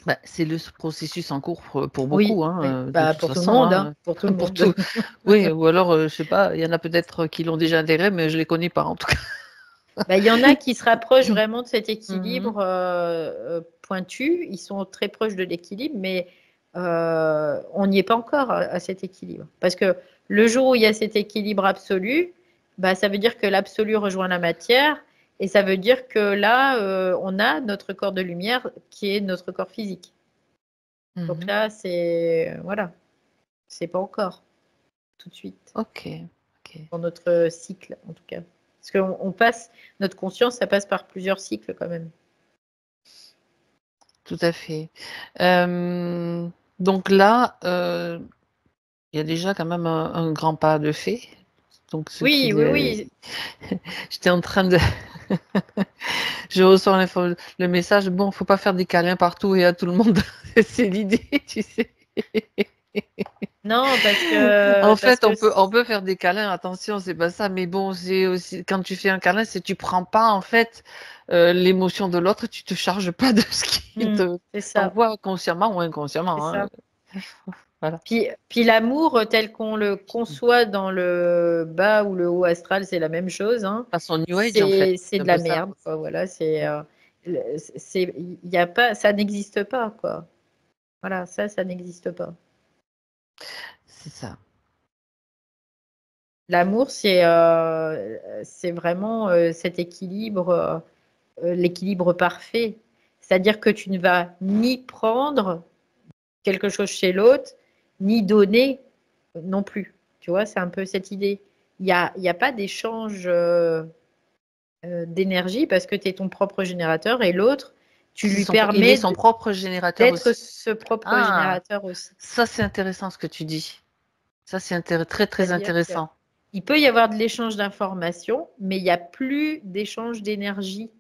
bah, c'est le processus en cours pour Oui, beaucoup, hein, oui. de Bah, toute pour tout le façon, monde, hein, hein, pour tout le pour monde. tout. Oui, ou alors, je sais pas, il y en a peut-être qui l'ont déjà intégré, mais je les connais pas en tout cas. Bah, il y en a qui se rapprochent vraiment de cet Mhm. équilibre pointu. Ils sont très proches de l'équilibre, mais on n'y est pas encore à cet équilibre. Parce que le jour où il y a cet équilibre absolu, bah, ça veut dire que l'absolu rejoint la matière. Et ça veut dire que là, on a notre corps de lumière qui est notre corps physique. Donc Mhm. là, c'est voilà, c'est pas encore tout de suite Ok, ok, dans notre cycle en tout cas. Parce qu'on passe, notre conscience, ça passe par plusieurs cycles quand même. tout à fait. Euh, donc là, il y a déjà quand même un grand pas de fait. Donc ce Oui, qui, oui, oui. j'étais en train de, je reçois le message. Bon, faut pas faire des câlins partout et à tout le monde. C'est l'idée, tu sais. Non, En parce fait, que on peut faire des câlins, attention, c'est pas ça, mais bon, c'est aussi, quand tu fais un câlin, c'est tu prends pas, en fait, l'émotion de l'autre, tu te charges pas de ce qui te c'est ça, t'envoie consciemment ou c'est inconsciemment, hein. ça. Voilà. Puis l'amour tel qu'on le conçoit dans le bas ou le haut astral, c'est la même chose, hein. Façon New Age, en fait. C'est C'est un de la peu ça merde, aussi. quoi. Voilà, il y a pas, ça n'existe pas, quoi. Voilà, ça n'existe pas. C'est ça. L'amour, c'est vraiment cet équilibre, l'équilibre parfait. C'est-à-dire que tu ne vas ni prendre quelque chose chez l'autre, ni donner non plus. Tu vois, c'est un peu cette idée. Il y a pas d'échange d'énergie parce que tu es ton propre générateur et l'autre, tu lui Il est permets son propre générateur d'être aussi. ce propre Ah, générateur aussi. ça, c'est intéressant ce que tu dis. Ça, c'est très, très C'est-à-dire intéressant. qu'il peut y avoir de l'échange d'informations, mais il n'y a plus d'échange d'énergie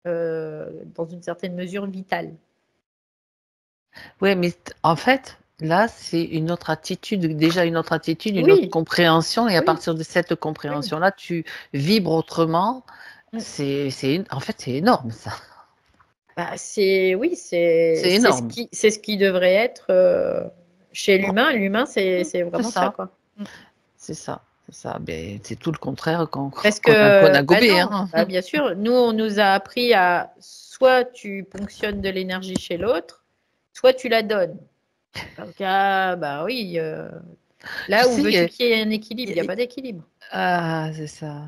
dans une certaine mesure vitale. Oui, mais en fait, Là, c'est une autre attitude, déjà une autre attitude, une autre Oui, compréhension. Et à oui, partir de cette oui. compréhension-là, tu vibres autrement. Mm. En fait, c'est énorme, ça. Bah, oui, C'est énorme. c'est ce qui devrait être chez l'humain. L'humain, c'est C'est vraiment ça, ça. quoi. Mm. C'est ça. C'est ça. Ben, c'est tout le contraire Parce qu'on que, a bah gobé. non, Hein. bah bien sûr, nous, on nous a appris à soit tu ponctionnes de l'énergie chez l'autre, soit tu la donnes. Donc, ah, bah oui, Tu là où sais, veux-tu qu'il y ait un équilibre? Il n'y a y- pas d'équilibre. ah, c'est ça.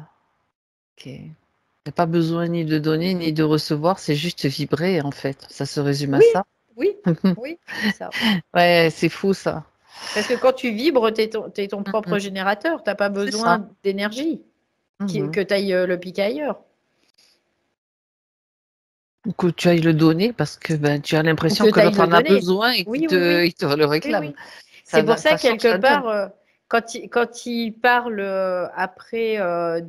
Ok. Il n'y a pas besoin ni de donner ni de recevoir, c'est juste vibrer, en fait. Ça se résume à Oui, ça. oui, oui, c'est ça. Ouais, c'est fou, ça. Parce que quand tu vibres, tu es ton propre Mhm. générateur. Tu n'as pas C'est ça. besoin d'énergie, Mhm. que tu ailles le piquer ailleurs. Ou que tu ailles le donner parce que ben, tu as Ou l'impression que que tu ailles l'autre le en a donner. besoin et Oui, oui, oui. il te le Oui, réclame. oui. C'est pour ça, Ça change quelque la donne. part, quand il parle après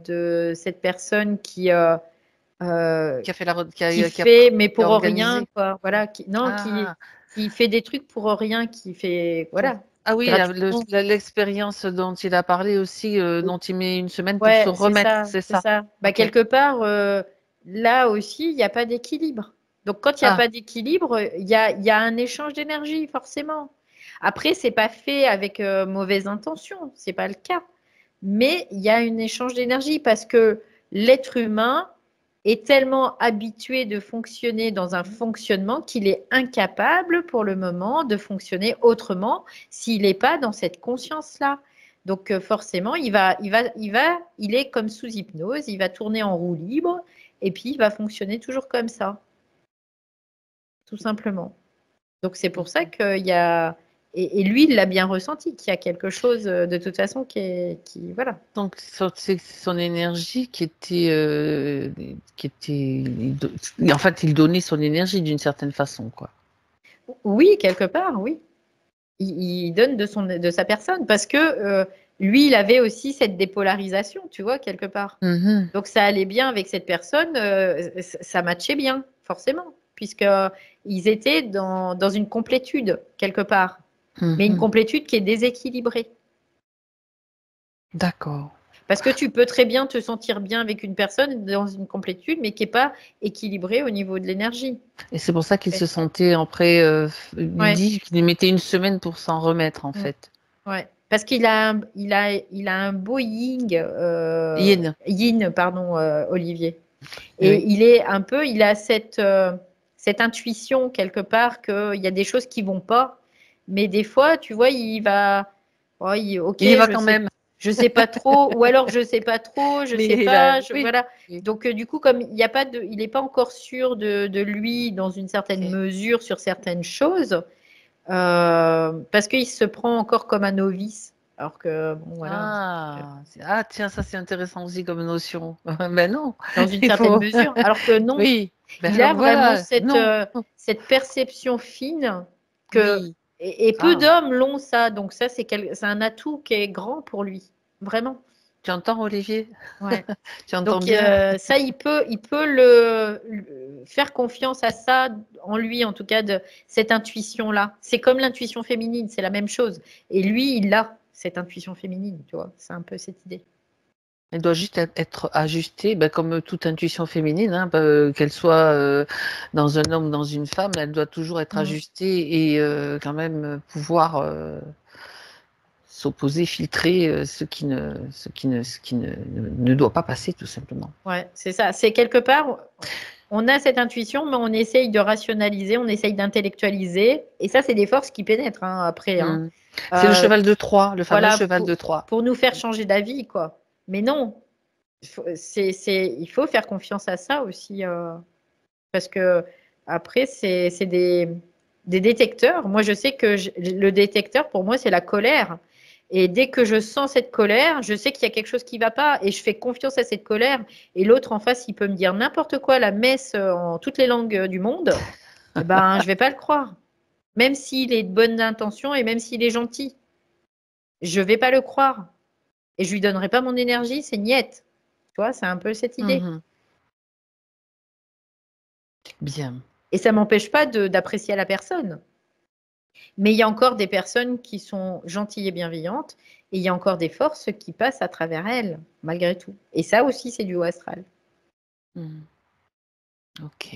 de cette personne qui Qui a fait, mais pour rien, organisé. quoi. Voilà, non, Ah, qui fait des trucs pour rien, qui fait, voilà, ah oui, gratuitement. l'expérience dont il a parlé aussi, dont il met une semaine pour se Ouais, c'est remettre, ça, c'est c'est ça. ça. Bah, Ok. quelque part, là aussi, il n'y a pas d'équilibre. Donc, quand il n'y a Ah, pas d'équilibre, il y a un échange d'énergie, forcément. Après, c'est pas fait avec mauvaise intention, c'est pas le cas. Mais il y a un échange d'énergie parce que l'être humain est tellement habitué de fonctionner dans un fonctionnement qu'il est incapable pour le moment de fonctionner autrement s'il n'est pas dans cette conscience-là. Donc forcément, il est comme sous hypnose, il va tourner en roue libre et puis il va fonctionner toujours comme ça, tout simplement. Donc c'est pour ça qu'il y a et lui, il l'a bien ressenti qu'il y a quelque chose de toute façon voilà. donc c'est son énergie qui était, en fait, il donnait son énergie d'une certaine façon, quoi. Oui, quelque part, oui. Il donne de sa personne parce que lui, il avait aussi cette dépolarisation, tu vois, quelque part. Mhm, Donc ça allait bien avec cette personne, ça matchait bien, forcément, puisque ils étaient dans une complétude, quelque part, mais une mhm. complétude qui est déséquilibrée. D'accord. Parce que tu peux très bien te sentir bien avec une personne dans une complétude, mais qui n'est pas équilibrée au niveau de l'énergie. Et c'est pour ça qu'il se sentait après, il Ouais. dit qu'il mettait une semaine pour s'en remettre, en Mm. fait. Ouais, parce il a un beau Yin, yin, pardon, Olivier. Et oui. il a cette intuition quelque part qu'il y a des choses qui vont pas. Mais des fois, tu vois, oh, ok, Il y va quand même. je sais pas trop, ou alors je sais pas trop, je sais Mais là, pas, oui. voilà. Oui. Donc du coup, comme il n'y a pas il n'est pas encore sûr de lui dans une certaine Ok. mesure sur certaines choses. Parce qu'il se prend encore comme un novice. Alors que, bon, voilà, Ah, tiens, ça c'est intéressant aussi comme notion. Ben non, dans une il certaine faut. mesure. Alors que non, Oui, il ben a vraiment voilà, non, cette perception fine que, oui. et peu Ah, d'hommes l'ont ça. Donc ça, c'est un atout qui est grand pour lui. Vraiment. tu entends, Olivier? Ouais. Tu entends Donc bien? ça, il peut faire confiance à ça, en lui en tout cas, de cette intuition-là. C'est comme l'intuition féminine, c'est la même chose. Et lui, il a cette intuition féminine, tu vois. C'est un peu cette idée. Elle doit juste être ajustée, ben, comme toute intuition féminine, hein, qu'elle soit dans un homme ou dans une femme, elle doit toujours être Mm. ajustée et quand même pouvoir s'opposer, filtrer ce qui ne doit pas passer, tout simplement. Ouais, c'est ça. C'est quelque part, on a cette intuition, mais on essaye de rationaliser, on essaye d'intellectualiser. Et ça, c'est des forces qui pénètrent hein, après. Hein. Mm. C'est le Euh, cheval de Troie, le fameux voilà, cheval de Troie. pour nous faire changer d'avis, quoi. Mais non, il faut faire confiance à ça aussi. Parce que après, c'est des détecteurs. Moi, je sais que le détecteur, pour moi, c'est la colère. Et dès que je sens cette colère, je sais qu'il y a quelque chose qui ne va pas et je fais confiance à cette colère. Et l'autre en face, il peut me dire n'importe quoi, la messe en toutes les langues du monde. Eh ben, je ne vais pas le croire. Même s'il est de bonnes intentions et même s'il est gentil, je ne vais pas le croire. Et je lui donnerai pas mon énergie, c'est niette. Tu vois, c'est un peu cette idée. Mhm. Bien. Et ça m'empêche pas d'apprécier la personne. Mais il y a encore des personnes qui sont gentilles et bienveillantes, et il y a encore des forces qui passent à travers elles, malgré tout. Et ça aussi, c'est du haut astral. Ok.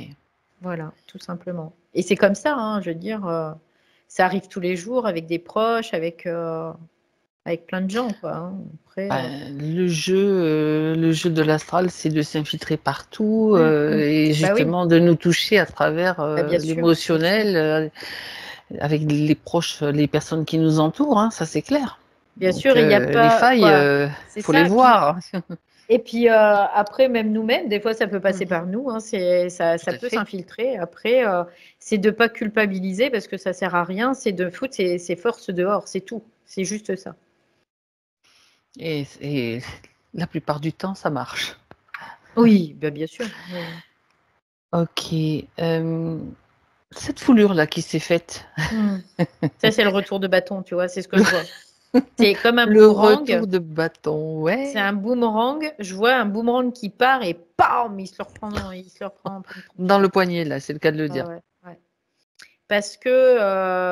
Voilà, tout simplement. Et c'est comme ça, hein, je veux dire, ça arrive tous les jours avec des proches, avec plein de gens, quoi. Hein. Après, le jeu de l'astral, c'est de s'infiltrer partout et Bah oui, justement de nous toucher à travers bah bien sûr, bien sûr. l'émotionnel, avec les proches, les personnes qui nous entourent, hein, ça c'est clair. Bien Donc sûr, il n'y a les pas failles, quoi. C'est faut les ça. Puis, voir. et puis après, même nous-mêmes, des fois, ça peut passer par nous. Hein, Tout ça à peut fait. s'infiltrer. Après, c'est de pas culpabiliser parce que ça sert à rien. C'est de foutre ses forces dehors. C'est tout. C'est juste ça. Et la plupart du temps, ça marche. Oui, bah, bien sûr. Oui. Ok. Cette foulure-là qui s'est faite, Ça, c'est le retour de bâton, tu vois. C'est ce que je vois. C'est comme un le boomerang. retour de bâton, C'est ouais, un boomerang. Je vois un boomerang qui part et pam, il se le reprend en pleine tronche. dans le poignet, là, c'est le cas de le Ouais, dire. ouais, ouais. Parce que,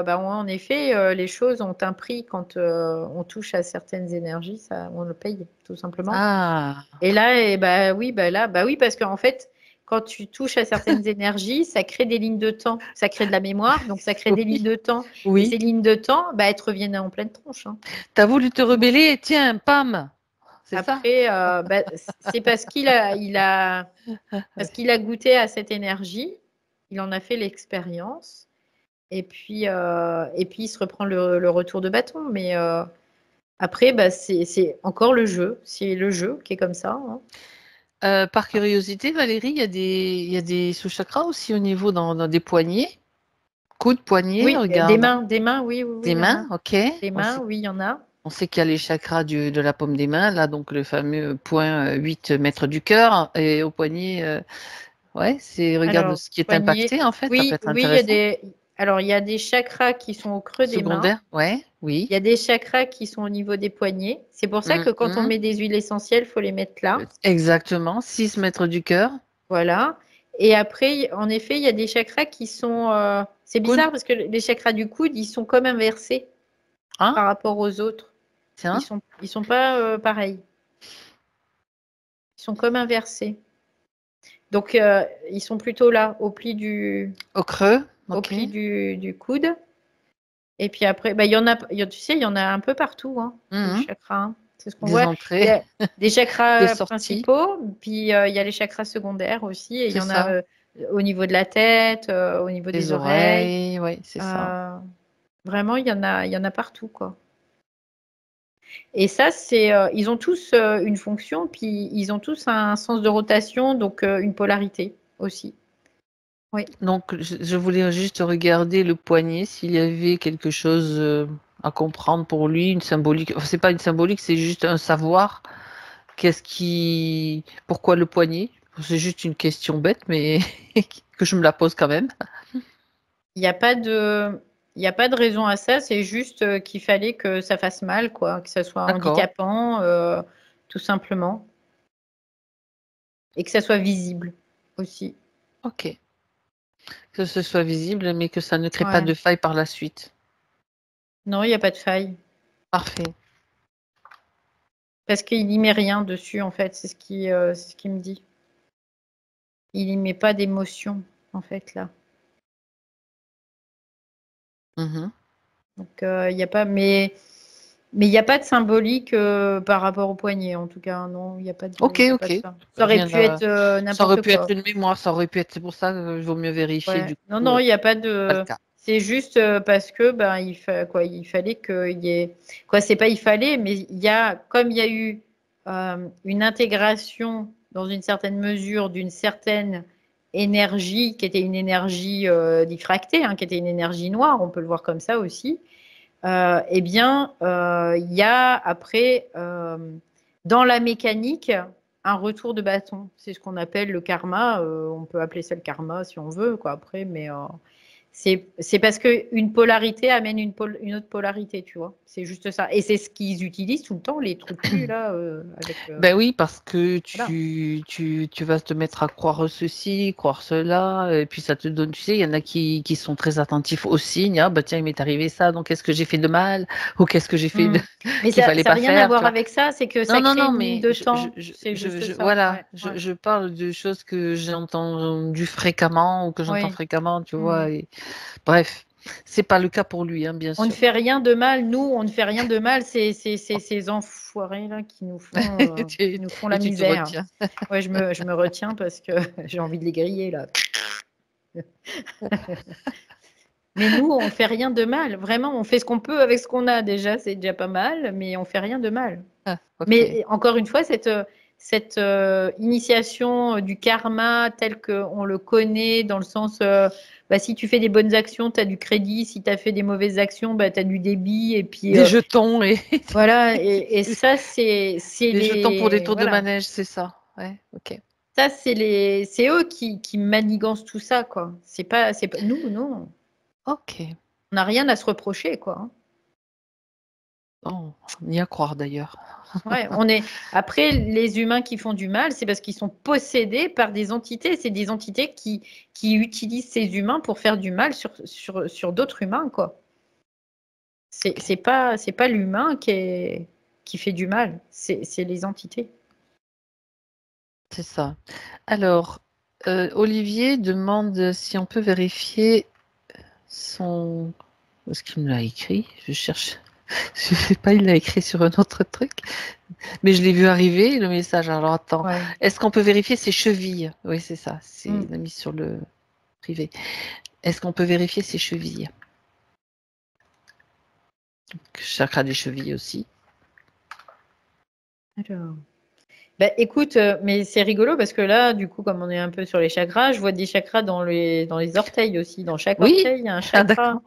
bah, en effet, les choses ont un prix quand on touche à certaines énergies, ça, on le paye, tout simplement. Ah, Et là, bah oui, bah là, bah oui, parce qu'en fait, quand tu touches à certaines énergies, ça crée des lignes de temps, ça crée de la mémoire, donc ça crée des lignes oui, de temps. Et oui. ces lignes de temps, bah, elles te reviennent en pleine tronche. Hein. T'as voulu te rebeller, tiens, pam, c'est ça? Après, bah, c'est parce qu'il a goûté à cette énergie, il en a fait l'expérience. Et puis il se reprend le retour de bâton. Mais après, bah, c'est encore le jeu. C'est le jeu qui est comme ça. Hein. Par curiosité, Valérie, il y a des sous-chakras aussi au niveau dans des poignets, coudes, poignets, Oui, regarde. des mains, oui, oui, oui, Des il y en mains, a. ok. Des mains, oui, il y en a. On sait qu'il y a les chakras de la paume des mains, là, donc le fameux point 8 mètres du cœur, et au poignet, ouais, regarde Alors, ce qui est poignet, impacté, en fait, ça peut oui, être oui, intéressant. alors, il y a des chakras qui sont au creux des mains. Secondaire, ouais, oui. Il y a des chakras qui sont au niveau des poignets. C'est pour ça que quand on Mhm. met des huiles essentielles, il faut les mettre là. Exactement, 6 mètres du cœur. Voilà. Et après, en effet, il y a des chakras qui sont. C'est Coude, bizarre parce que les chakras du coude, ils sont comme inversés hein, par rapport aux autres. tiens, Ils sont pas pareils. Ils sont comme inversés. Donc, ils sont plutôt là, au creux, au ok. pli du coude. Et puis après, bah, il y en a, tu sais, il y en a un peu partout, hein, des Mhm. chakras. Hein. C'est ce qu'on Des voit. Il y entrées, a des des chakras sorties, principaux, puis il y a les chakras secondaires aussi. Et il y c'est en a ça. au niveau de la tête, au niveau Des des oreilles. oreilles, oui, c'est ça. Euh, Vraiment, il y en a partout, quoi. Et ça, ils ont tous une fonction, puis ils ont tous un sens de rotation, donc une polarité aussi. Oui. Donc, je voulais juste regarder le poignet, s'il y avait quelque chose à comprendre pour lui, une symbolique. Enfin, c'est pas une symbolique, c'est juste un savoir. Pourquoi le poignet? C'est juste une question bête, mais que je me la pose quand même. Il n'y a pas de, il y a pas de raison à ça, c'est juste qu'il fallait que ça fasse mal, quoi, que ça soit D'accord. handicapant, tout simplement, et que ça soit visible aussi. Ok. Que ce soit visible, mais que ça ne crée pas Ouais. de faille par la suite. Non, il n'y a pas de faille, Parfait. parce qu'il n'y met rien dessus, en fait, c'est ce qu'il me dit. Il n'y met pas d'émotion, en fait, là. Mhm. Donc, il y a pas, mais il n'y a pas de symbolique par rapport au poignet, en tout cas. Hein. Non, Ok, il y a pas ok. de ça. Ça aurait Rien pu être Ça aurait n'importe pu être quoi. une mémoire, ça aurait pu être. C'est pour ça qu'il vaut mieux vérifier Ouais. du Non, coup. non, il n'y a pas Pas le de. cas. C'est juste parce que ben il fallait qu'il y ait quoi. C'est pas il fallait, mais comme il y a eu une intégration dans une certaine mesure d'une certaine énergie qui était une énergie diffractée, hein, qui était une énergie noire, on peut le voir comme ça aussi. Eh bien, il y a après, dans la mécanique, un retour de bâton. C'est ce qu'on appelle le karma. On peut appeler ça le karma si on veut, quoi, après, mais C'est parce qu'une polarité amène une autre polarité, tu vois. C'est juste ça. Et c'est ce qu'ils utilisent tout le temps, les trous de cul, là. Ben oui, parce que Voilà. tu vas te mettre à croire ceci, croire cela, et puis ça te donne, tu sais, il y en a qui sont très attentifs aux signes. Ah, bah tiens, il m'est arrivé ça, donc qu'est-ce que j'ai fait de mal, ou qu'est-ce que j'ai fait Mais qu'il ça fallait n'a pas rien à faire, tu voir vois. avec ça, c'est que Non, ça non, crée non, une ligne mais de temps. C'est juste ça. voilà, Ouais, ouais. je parle de choses que j'ai entendues fréquemment ou que j'entends Oui. fréquemment, tu vois. Et, bref, c'est pas le cas pour lui, hein, bien On ne sûr. fait rien de mal, nous, on ne fait rien de mal. C'est ces enfoirés-là Tu- qui nous font Et la tu te misère. retiens. Ouais, je me retiens parce que j'ai envie de les griller, là. Mais nous, on ne fait rien de mal. Vraiment, on fait ce qu'on peut avec ce qu'on a déjà. C'est déjà pas mal, mais on fait rien de mal. Ah, ok. Mais encore une fois, cette initiation du karma tel qu'on le connaît, dans le sens, bah, si tu fais des bonnes actions, tu as du crédit, si tu as fait des mauvaises actions, bah, tu as du débit, et puis Des jetons et voilà, et ça, c'est des jetons pour des les, tours de voilà, manège, c'est ça. Ouais, ok. ça, c'est eux qui manigancent tout ça, quoi. C'est pas, nous, non, Ok. on n'a rien à se reprocher, quoi. Hein. Bon, ni à croire d'ailleurs. Ouais, après les humains qui font du mal, c'est parce qu'ils sont possédés par des entités. C'est des entités qui utilisent ces humains pour faire du mal sur d'autres humains, quoi. Ok. C'est pas l'humain qui fait du mal, c'est les entités. C'est ça. Alors, Olivier demande si on peut vérifier son. Où est-ce qu'il me l'a écrit? Je cherche. Je sais pas, il l'a écrit sur un autre truc. Mais je l'ai vu arriver, le message. Alors attends. Ouais. Est-ce qu'on peut vérifier ses chevilles? Oui, c'est ça. C'est Mm. il a mis sur le privé. Est-ce qu'on peut vérifier ses chevilles? Chakra des chevilles aussi. Alors. Bah, écoute, mais c'est rigolo parce que là, du coup, comme on est un peu sur les chakras, je vois des chakras dans les orteils aussi. Dans chaque Oui? orteil, il y a un Ah, d'accord. chakra.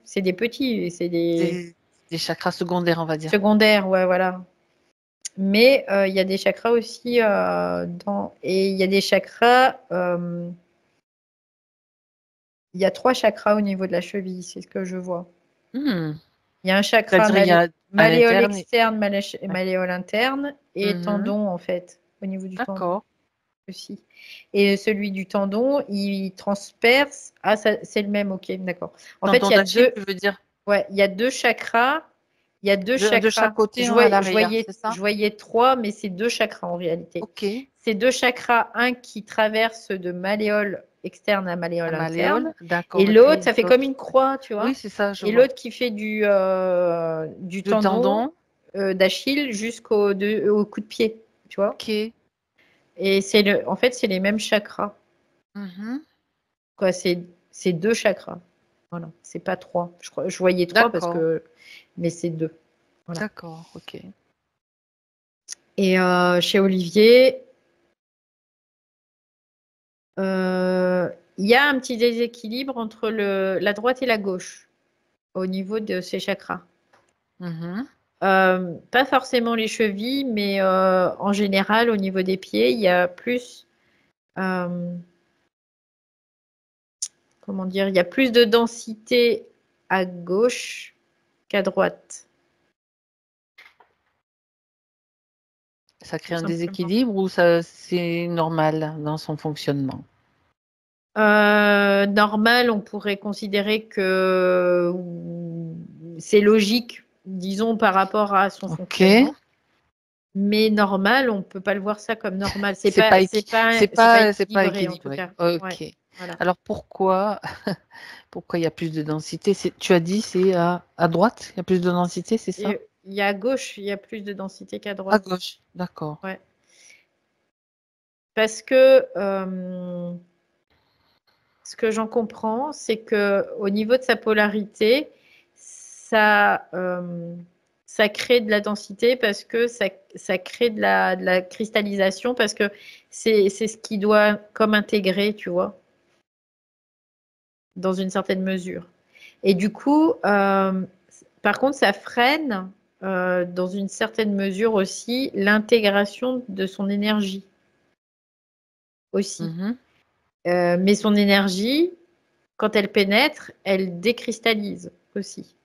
C'est des petits, c'est des Des chakras secondaires, on va dire. secondaires, ouais, voilà. Mais il y a des chakras aussi et il y a des chakras. Il y a 3 chakras au niveau de la cheville, c'est ce que je vois. Hmm. Il y a un chakra C'est-à-dire, il y a à malléole l'interne. externe, Ouais. malléole interne et Mhm. tendon en fait, au niveau du tendon D'accord. aussi. Et celui du tendon, il transperce. Ah, c'est le même, ok, d'accord. En fait, Tendon d'Achille, tu veux dire ouais, il y a 2 chakras. Il y a 2 de chaque chakras. côté, un à l'arrière, c'est ça? Je voyais 3, mais c'est 2 chakras en réalité. Ok. C'est 2 chakras, un qui traverse de malléole externe à Un malléole interne, malléole, et d'accord. Et l'autre, puis ça fait comme l'autre. une croix, tu Oui, vois. c'est ça, je Et vois. l'autre qui fait du Le tendon tendon. d'Achille au coup de pied, tu vois. Ok. Et en fait, c'est les mêmes chakras. Mhm. Quoi, c'est 2 chakras. Voilà, c'est pas 3. Je voyais 3 D'accord. mais c'est 2. Voilà. D'accord. Ok. Et chez Olivier, il y a un petit déséquilibre entre la droite et la gauche au niveau de ses chakras. Mhm. Pas forcément les chevilles, mais en général, au niveau des pieds, il y a plus, euh, comment dire, il y a plus de densité à gauche qu'à droite, Ça crée tout un simplement. déséquilibre ou ça c'est normal dans son fonctionnement? Normal, on pourrait considérer que c'est logique, disons, par rapport à son Ok. fonctionnement. Mais normal, on ne peut pas le voir ça comme normal. C'est pas Équilibré en tout équilibré. cas. Ouais, Ok. voilà. Alors pourquoi pourquoi il y a plus de densité? Tu as dit c'est à droite, il y a plus de densité, c'est ça? Et il y a à gauche, il y a plus de densité qu'à À droite. gauche, d'accord. Ouais. Parce que ce que j'en comprends, c'est que au niveau de sa polarité, ça crée de la densité parce que ça crée de la cristallisation parce que c'est ce qui doit comme intégrer, tu vois, dans une certaine mesure. Et du coup, par contre, ça freine dans une certaine mesure aussi l'intégration de son énergie aussi. Mhm. Mais son énergie, quand elle pénètre, elle décristallise aussi.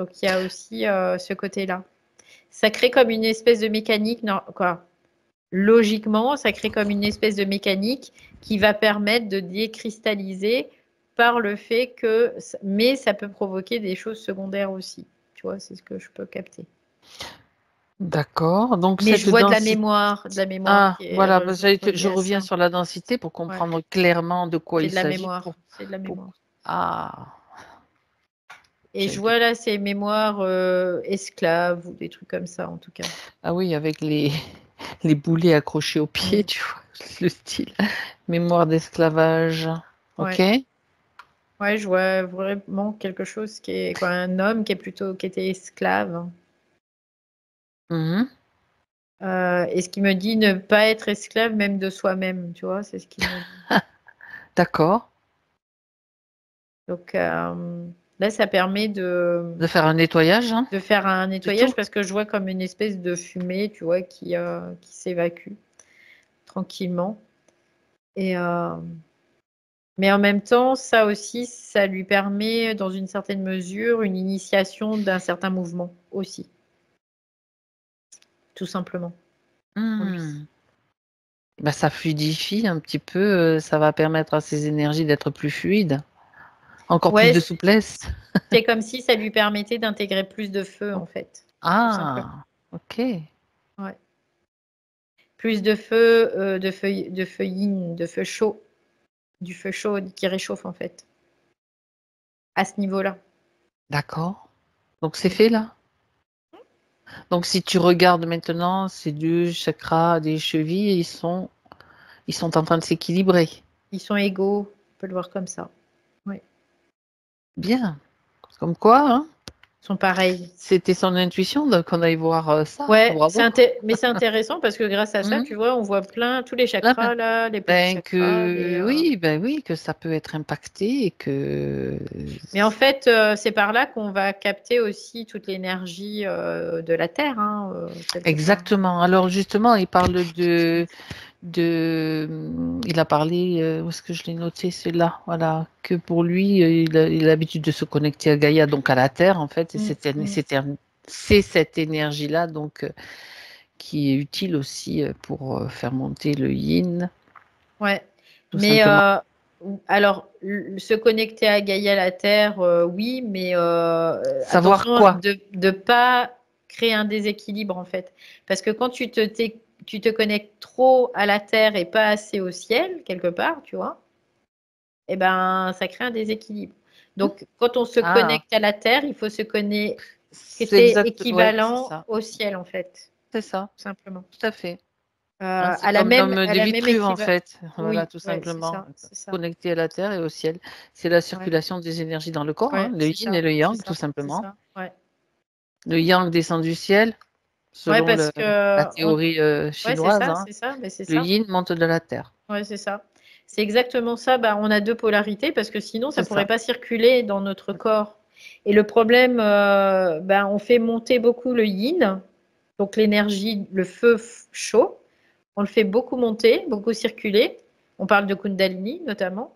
Donc il y a aussi ce côté-là. Ça crée comme une espèce de mécanique, non, quoi. Logiquement, ça crée comme une espèce de mécanique qui va permettre de décristalliser par le fait que, mais ça peut provoquer des choses secondaires aussi. Tu vois, c'est ce que je peux capter. D'accord. Donc Mais je cette vois de la densité. mémoire Ah, qui est voilà. Je reliée à reviens ça. sur la densité pour Ouais, comprendre clairement de quoi c'est il de la s'agit. mémoire. C'est de la mémoire. Ah, Et je j'avais vois là ces mémoires esclaves ou des trucs comme ça, en tout cas. Ah oui, avec les boulets accrochés aux pieds, Mm. tu vois, le style. Mémoire d'esclavage. Ok. Ouais. Ouais, je vois vraiment quelque chose qui est quoi, un homme qui était esclave. Mhm. Et ce qui me dit ne pas être esclave même de soi-même, tu vois, c'est ce qu'il me dit. D'accord. Donc là, ça permet De faire un nettoyage, hein, de faire un c'est tout. nettoyage parce que je vois comme une espèce de fumée, tu vois, qui s'évacue tranquillement. Et mais en même temps, ça aussi, ça lui permet, dans une certaine mesure, une initiation d'un certain mouvement aussi, tout simplement. Oui. Hmm. Bah, ça fluidifie un petit peu, ça va permettre à ces énergies d'être plus fluides, encore plus Ouais, de souplesse. c'est comme si ça lui permettait d'intégrer plus de feu, en fait, tout simplement. Ah, ok. Ouais. Plus de feu, de feu yin, de feu chaud, du feu chaud qui réchauffe, en fait, à ce niveau-là. D'accord. Donc c'est Mm. fait là. Donc si tu regardes maintenant, ces deux chakras des chevilles, ils sont en train de s'équilibrer. Ils sont égaux, on peut le voir comme ça. Oui. Bien. Comme quoi, hein, Ils sont pareils. c'était son intuition qu'on aille voir ça. Ouais, Bravo. mais c'est intéressant parce que grâce à ça, Mhm. tu vois, on voit tous les Là, ben, chakras là, les petits chakras, ben oui, que ça peut être impacté et que mais en fait, c'est par là qu'on va capter aussi toute l'énergie de la Terre, hein, quelque part. exactement. Alors justement, il parle il a parlé, où est-ce que je l'ai noté, c'est là, voilà, que pour lui, il a l'habitude de se connecter à Gaïa, donc à la Terre, en fait, et Mm, mm. c'est cette énergie-là, donc, qui est utile aussi pour faire monter le yin, Ouais. tout Mais simplement. alors, se connecter à Gaïa, la Terre, oui, mais Savoir attention quoi? de ne pas créer un déséquilibre en fait. Parce que quand tu te connectes trop à la Terre et pas assez au ciel, quelque part, tu vois, eh ben, ça crée un déséquilibre. Donc, quand on se Ah, connecte à la Terre, il faut se c'est connecter exact, ouais, équivalent au ciel en fait, c'est ça, tout simplement. tout à fait. Hein, c'est comme À des la même Vitruves, en équivalent. fait. Voilà, Oui, tout ouais, c'est simplement. ça, c'est ça. Connecté à la Terre et au ciel. C'est la Ouais. circulation des énergies dans le corps, hein, Ouais, le c'est yin et ça, le c'est yang, tout ça, c'est simplement. ça. Ouais, Le yang descend du ciel, ouais, selon parce la que théorie ouais, c'est chinoise, ça, hein. c'est ça, mais c'est Le ça. yin monte de la Terre. Ouais, c'est ça. C'est exactement ça. Bah, on a deux polarités parce que sinon, ça C'est pourrait ça. pas circuler dans notre corps. Et le problème, bah, on fait monter beaucoup le yin, donc l'énergie, le feu chaud. On le fait beaucoup monter, beaucoup circuler. On parle de Kundalini notamment.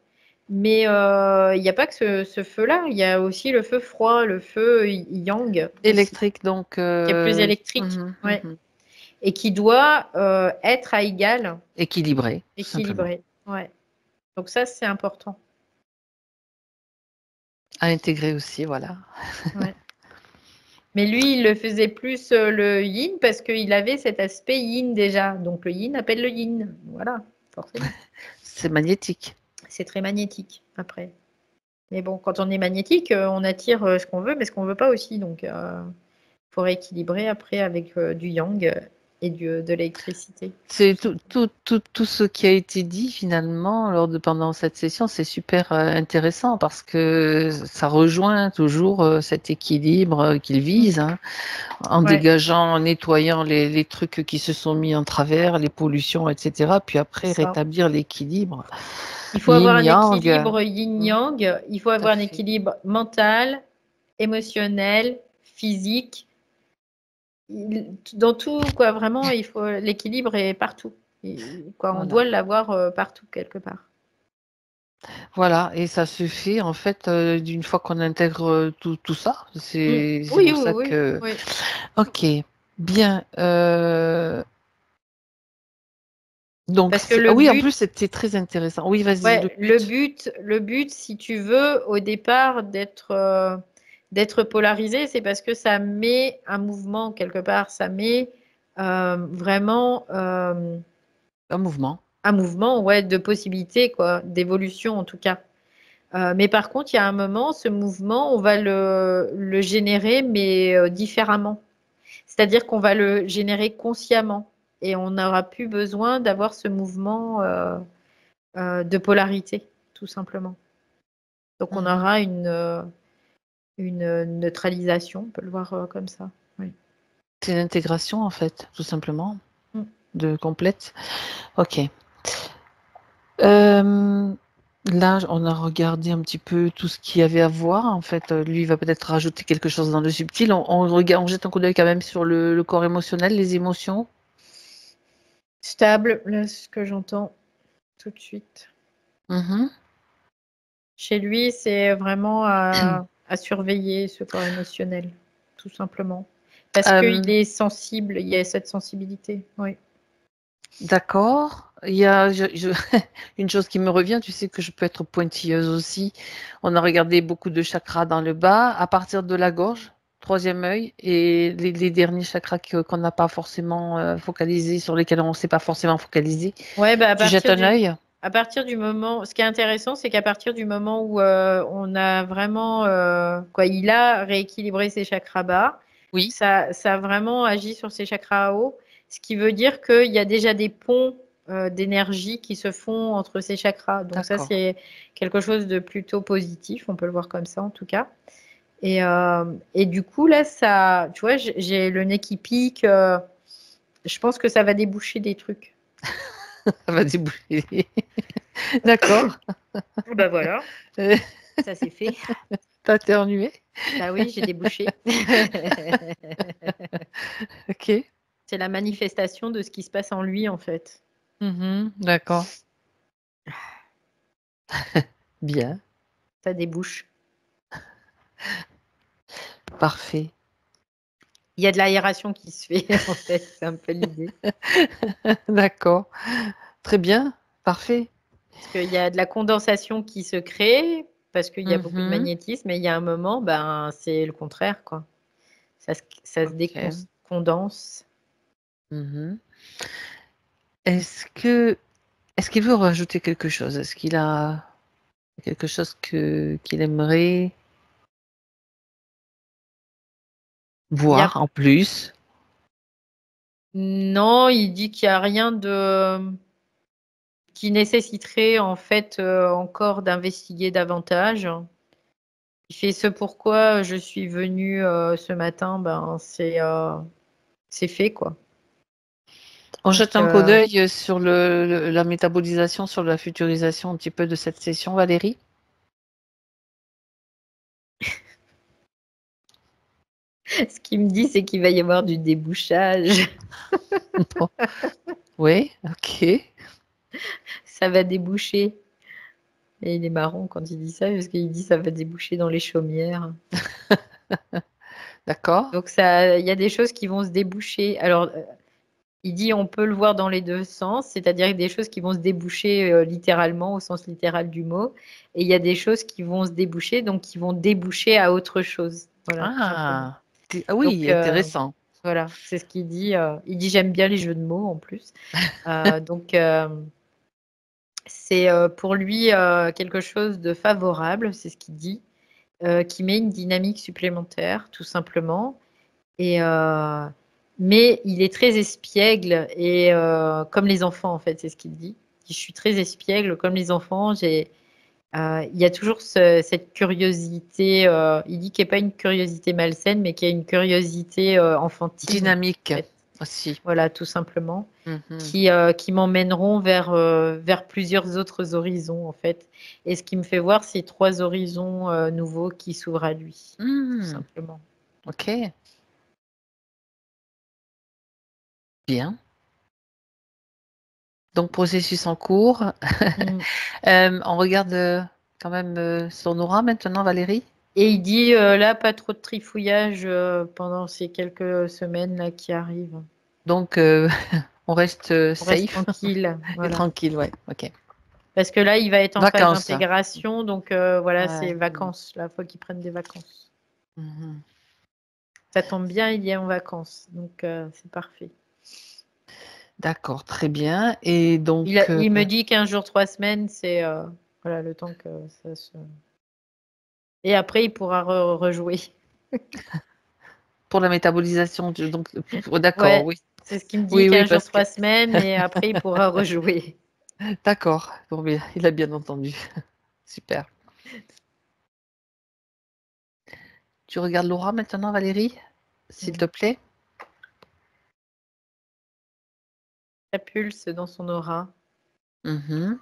Mais il n'y a pas que ce feu-là. Il y a aussi le feu froid, le feu yang aussi, Électrique, donc. qui est plus électrique. Ouais. Et qui doit être à égal, Équilibré, tout simplement. équilibré. Ouais. Donc ça, c'est important. À intégrer aussi, voilà. Ouais. Mais lui, il le faisait plus le yin parce qu'il avait cet aspect yin déjà. Donc le yin appelle le yin. Voilà, forcément. C'est magnétique. C'est très magnétique après. Mais bon, quand on est magnétique, on attire ce qu'on veut, mais ce qu'on veut pas aussi. Donc, il faut rééquilibrer après avec du yang et de l'électricité. C'est tout ce qui a été dit finalement pendant cette session, c'est super intéressant parce que ça rejoint toujours cet équilibre qu'il Mm. vise, hein, en Ouais, dégageant, en nettoyant les trucs qui se sont mis en travers, les pollutions, etc. Puis c'est après ça. rétablir l'équilibre. Il faut avoir un Yin-yang, équilibre mm, yin-yang. Il faut tout à avoir un fait. équilibre mental, émotionnel, physique. Dans tout, quoi, vraiment, il faut l'équilibre est partout. Quoi, on Voilà. doit l'avoir partout quelque part. Voilà, et ça se fait en fait d'une fois qu'on intègre tout ça. Mm. C'est Oui, pour oui, ça oui, que. oui. Ok, bien. Donc, Parce que ah le oui, en but, plus, c'était très intéressant. Oui, vas-y, le ouais, but. le but, si tu veux, au départ, d'être polarisé, c'est parce que ça met un mouvement quelque part, ça met vraiment Un mouvement. un mouvement, ouais, de possibilités, quoi, d'évolution en tout cas. Mais par contre, il y a un moment, ce mouvement, on va le générer, mais différemment. C'est-à-dire qu'on va le générer consciemment et on n'aura plus besoin d'avoir ce mouvement de polarité, tout simplement. Donc on Mhm. aura une neutralisation, on peut le voir comme ça. Oui. C'est l'intégration en fait, tout simplement, Mm. de complète. Ok. Euh, Là, on a regardé un petit peu tout ce qu'il y avait à voir. En fait, lui, il va peut-être rajouter quelque chose dans le subtil. On jette un coup d'œil quand même sur le corps émotionnel, les émotions. Stable, là, ce que j'entends tout de suite. Mhm. Chez lui, c'est vraiment à surveiller ce corps émotionnel, tout simplement. Parce qu'il Euh, est sensible, il y a cette sensibilité. Oui. d'accord. Il y a une chose qui me revient, tu sais que je peux être pointilleuse aussi. On a regardé beaucoup de chakras dans le bas, à partir de la gorge, troisième œil, et les derniers chakras qu'on n'a pas forcément focalisés, sur lesquels on ne s'est pas forcément focalisé. Ouais, bah Tu jettes un œil? à partir du moment, ce qui est intéressant, c'est qu'à partir du moment où on a vraiment, quoi, il a rééquilibré ses chakras bas, Oui. ça a vraiment agi sur ses chakras haut, ce qui veut dire qu'il y a déjà des ponts d'énergie qui se font entre ces chakras. Donc ça, D'accord. c'est quelque chose de plutôt positif, on peut le voir comme ça en tout cas. Et du coup, là, ça, tu vois, j'ai le nez qui pique. Je pense que ça va déboucher des trucs. Ça va déboucher. D'accord. Bah voilà, Euh, ça c'est fait. T'as éternué? Bah oui, j'ai débouché. Ok. C'est la manifestation de ce qui se passe en lui, en fait. Mhm, d'accord. Bien. Ça débouche. Parfait. Il y a de l'aération qui se fait, en fait. C'est un peu l'idée. D'accord. Très bien. Parfait. Parce qu'il y a de la condensation qui se crée, parce qu'il y a beaucoup de Mhm, magnétisme, et il y a un moment, ben, c'est le contraire, quoi. Ça se ok. décondense. Mhm. Est-ce que est-ce qu'il veut rajouter quelque chose? Est-ce qu'il a quelque chose qu'il aimerait Il y a... voir en plus? Non, il dit qu'il n'y a rien de qui nécessiterait en fait encore d'investiguer davantage. Il fait ce pourquoi je suis venue ce matin, ben c'est fait quoi. On Donc jette un coup d'œil sur la métabolisation, sur la futurisation un petit peu de cette session, Valérie? ce qu'il me dit, c'est qu'il va y avoir du débouchage. Non. Oui, ok. Ça va déboucher. Et il est marrant quand il dit ça, parce qu'il dit ça va déboucher dans les chaumières. D'accord. Donc ça, il y a des choses qui vont se déboucher. Alors, il dit on peut le voir dans les deux sens, c'est-à-dire des choses qui vont se déboucher littéralement, au sens littéral du mot, et il y a des choses qui vont se déboucher, donc qui vont déboucher à autre chose. Voilà, tout simplement. Ah, ah oui, Donc intéressant. voilà, c'est ce qu'il dit. Il dit j'aime bien les jeux de mots en plus. Donc c'est pour lui quelque chose de favorable, c'est ce qu'il dit, qui met une dynamique supplémentaire, tout simplement. Et mais il est très espiègle et comme les enfants en fait, c'est ce qu'il dit. Je suis très espiègle comme les enfants. Il y a toujours cette curiosité. Il dit qu'il n'y a pas une curiosité malsaine, mais qu'il y a une curiosité enfantine. Dynamique En fait. aussi. Voilà, tout simplement, Mhm. qui m'emmèneront vers plusieurs autres horizons en fait. Et ce qui me fait voir, c'est trois horizons nouveaux qui s'ouvrent à lui, tout Hmm, simplement. ok, bien. Donc, processus en cours. Mm. On regarde quand même son aura maintenant, Valérie. Et il dit là, pas trop de trifouillage pendant ces quelques semaines là qui arrivent. Donc, on reste On reste safe tranquille. et Voilà. tranquille, ouais. Ok. Parce que là, il va être en phase Vacances. d'intégration. Donc voilà, c'est Ouais. vacances. Là, il faut qu'il prenne des vacances. Mhm. Ça tombe bien, il est en vacances. Donc c'est parfait. D'accord, très bien. Et donc, Il me dit 15 jours, 3 semaines, c'est voilà, le temps que ça se. Et après, il pourra rejouer. pour la métabolisation, donc, d'accord, Ouais, oui. c'est ce qu'il me dit, Oui, oui, 15 jours, parce que, 3 semaines, et après, il pourra rejouer. d'accord, bon, mais il a bien entendu. Super. Tu regardes Laura maintenant, Valérie, s'il te plaît. Ça pulse dans son aura. Mhm.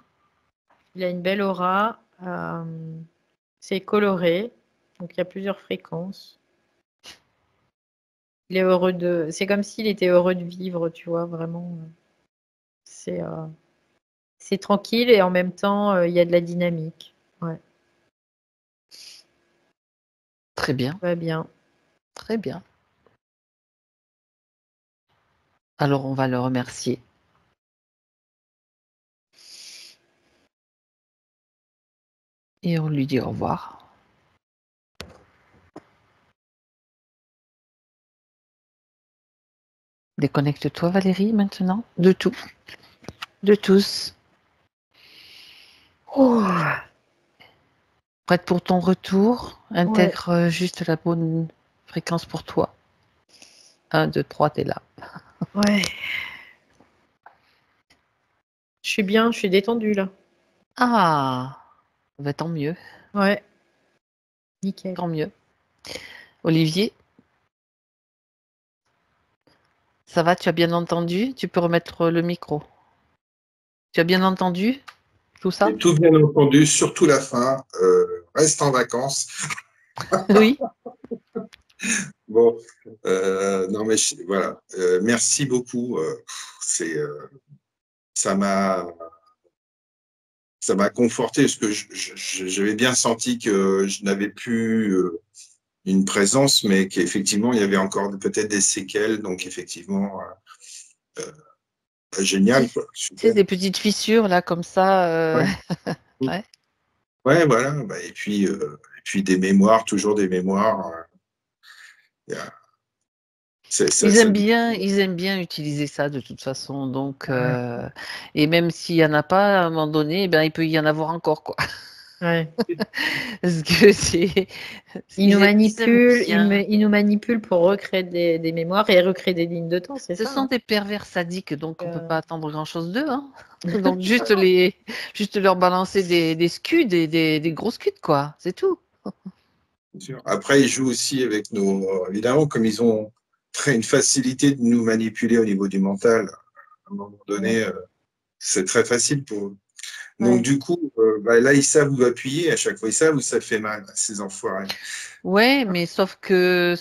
Il a une belle aura. C'est coloré. Donc, il y a plusieurs fréquences. Il est heureux de. C'est comme s'il était heureux de vivre, tu vois, vraiment. C'est c'est tranquille et en même temps, il y a de la dynamique. Ouais, Très bien, va bien. très bien. Alors, on va le remercier. Et on lui dit au revoir. Déconnecte-toi, Valérie, maintenant. De tout. De tous. Oh, Prête pour ton retour. ouais, Intègre juste la bonne fréquence pour toi. 1, 2, 3, t'es là. ouais. Je suis bien, je suis détendue là. Ah, bah, tant mieux, Ouais, nickel. tant mieux. Olivier, ça va, tu as bien entendu? Tu peux remettre le micro. Tu as bien entendu tout ça? J'ai tout bien entendu, surtout la fin. Reste en vacances. Oui. Bon, non mais voilà. Merci beaucoup. C'est ça m'a conforté parce que j'avais bien senti que je n'avais plus une présence, mais qu'effectivement il y avait encore peut-être des séquelles. Donc effectivement, génial, quoi. Tu sais, Super. des petites fissures là comme ça. Ouais. Ouais. Ouais, voilà. Bah, et puis des mémoires, toujours des mémoires. Il y a- ça. Ils aiment bien utiliser ça de toute façon. Donc, et même s'il y en a pas, à un moment donné, eh ben, il peut y en avoir encore, quoi. Ouais. Parce que c'est, Il nous ils aiment manipule, bien. il nous manipule pour recréer des mémoires et recréer des lignes de temps, c'est Ce ça, sont hein. des pervers sadiques, donc on peut Euh, pas attendre grand-chose d'eux, hein. Donc juste leur balancer des scuds, des gros scuds, quoi. C'est tout. Bien sûr. Après, ils jouent aussi avec nos. Évidemment, comme ils ont une facilité de nous manipuler au niveau du mental, à un moment ouais, donné, c'est très facile pour eux. Donc, ouais. du coup, bah, là, ils savent où appuyer à chaque fois. Ils savent où ça fait mal, ces enfoirés. Ouais, mais sauf que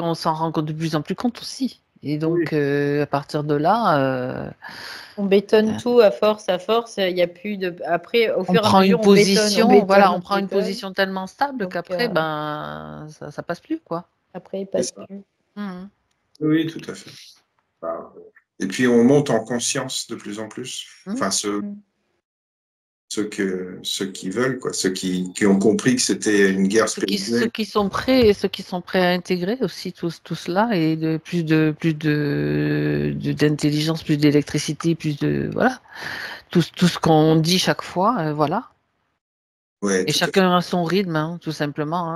on s'en rend compte de plus en plus compte aussi. Et Oui, donc, à partir de là, On bétonne tout à force, il y a plus de. Après, au on fur et à prend une mesure, position, voilà, on on prend une bétonne. position tellement stable Donc qu'après, ben, ça passe plus, quoi. après, il c'est passe ça. plus. Mhm. Oui, tout à fait. Bah, et puis, on monte en conscience de plus en plus. Mhm. Enfin, Mm. ceux qui veulent, quoi. Qui ont compris que c'était une guerre Ceux spirituelle. qui sont prêts et ceux qui sont prêts à intégrer aussi tout cela et de d'intelligence, plus d'électricité, plus de voilà, tout ce qu'on dit chaque fois, voilà. Ouais, Et tout à fait. chacun a son rythme, hein, tout simplement, hein.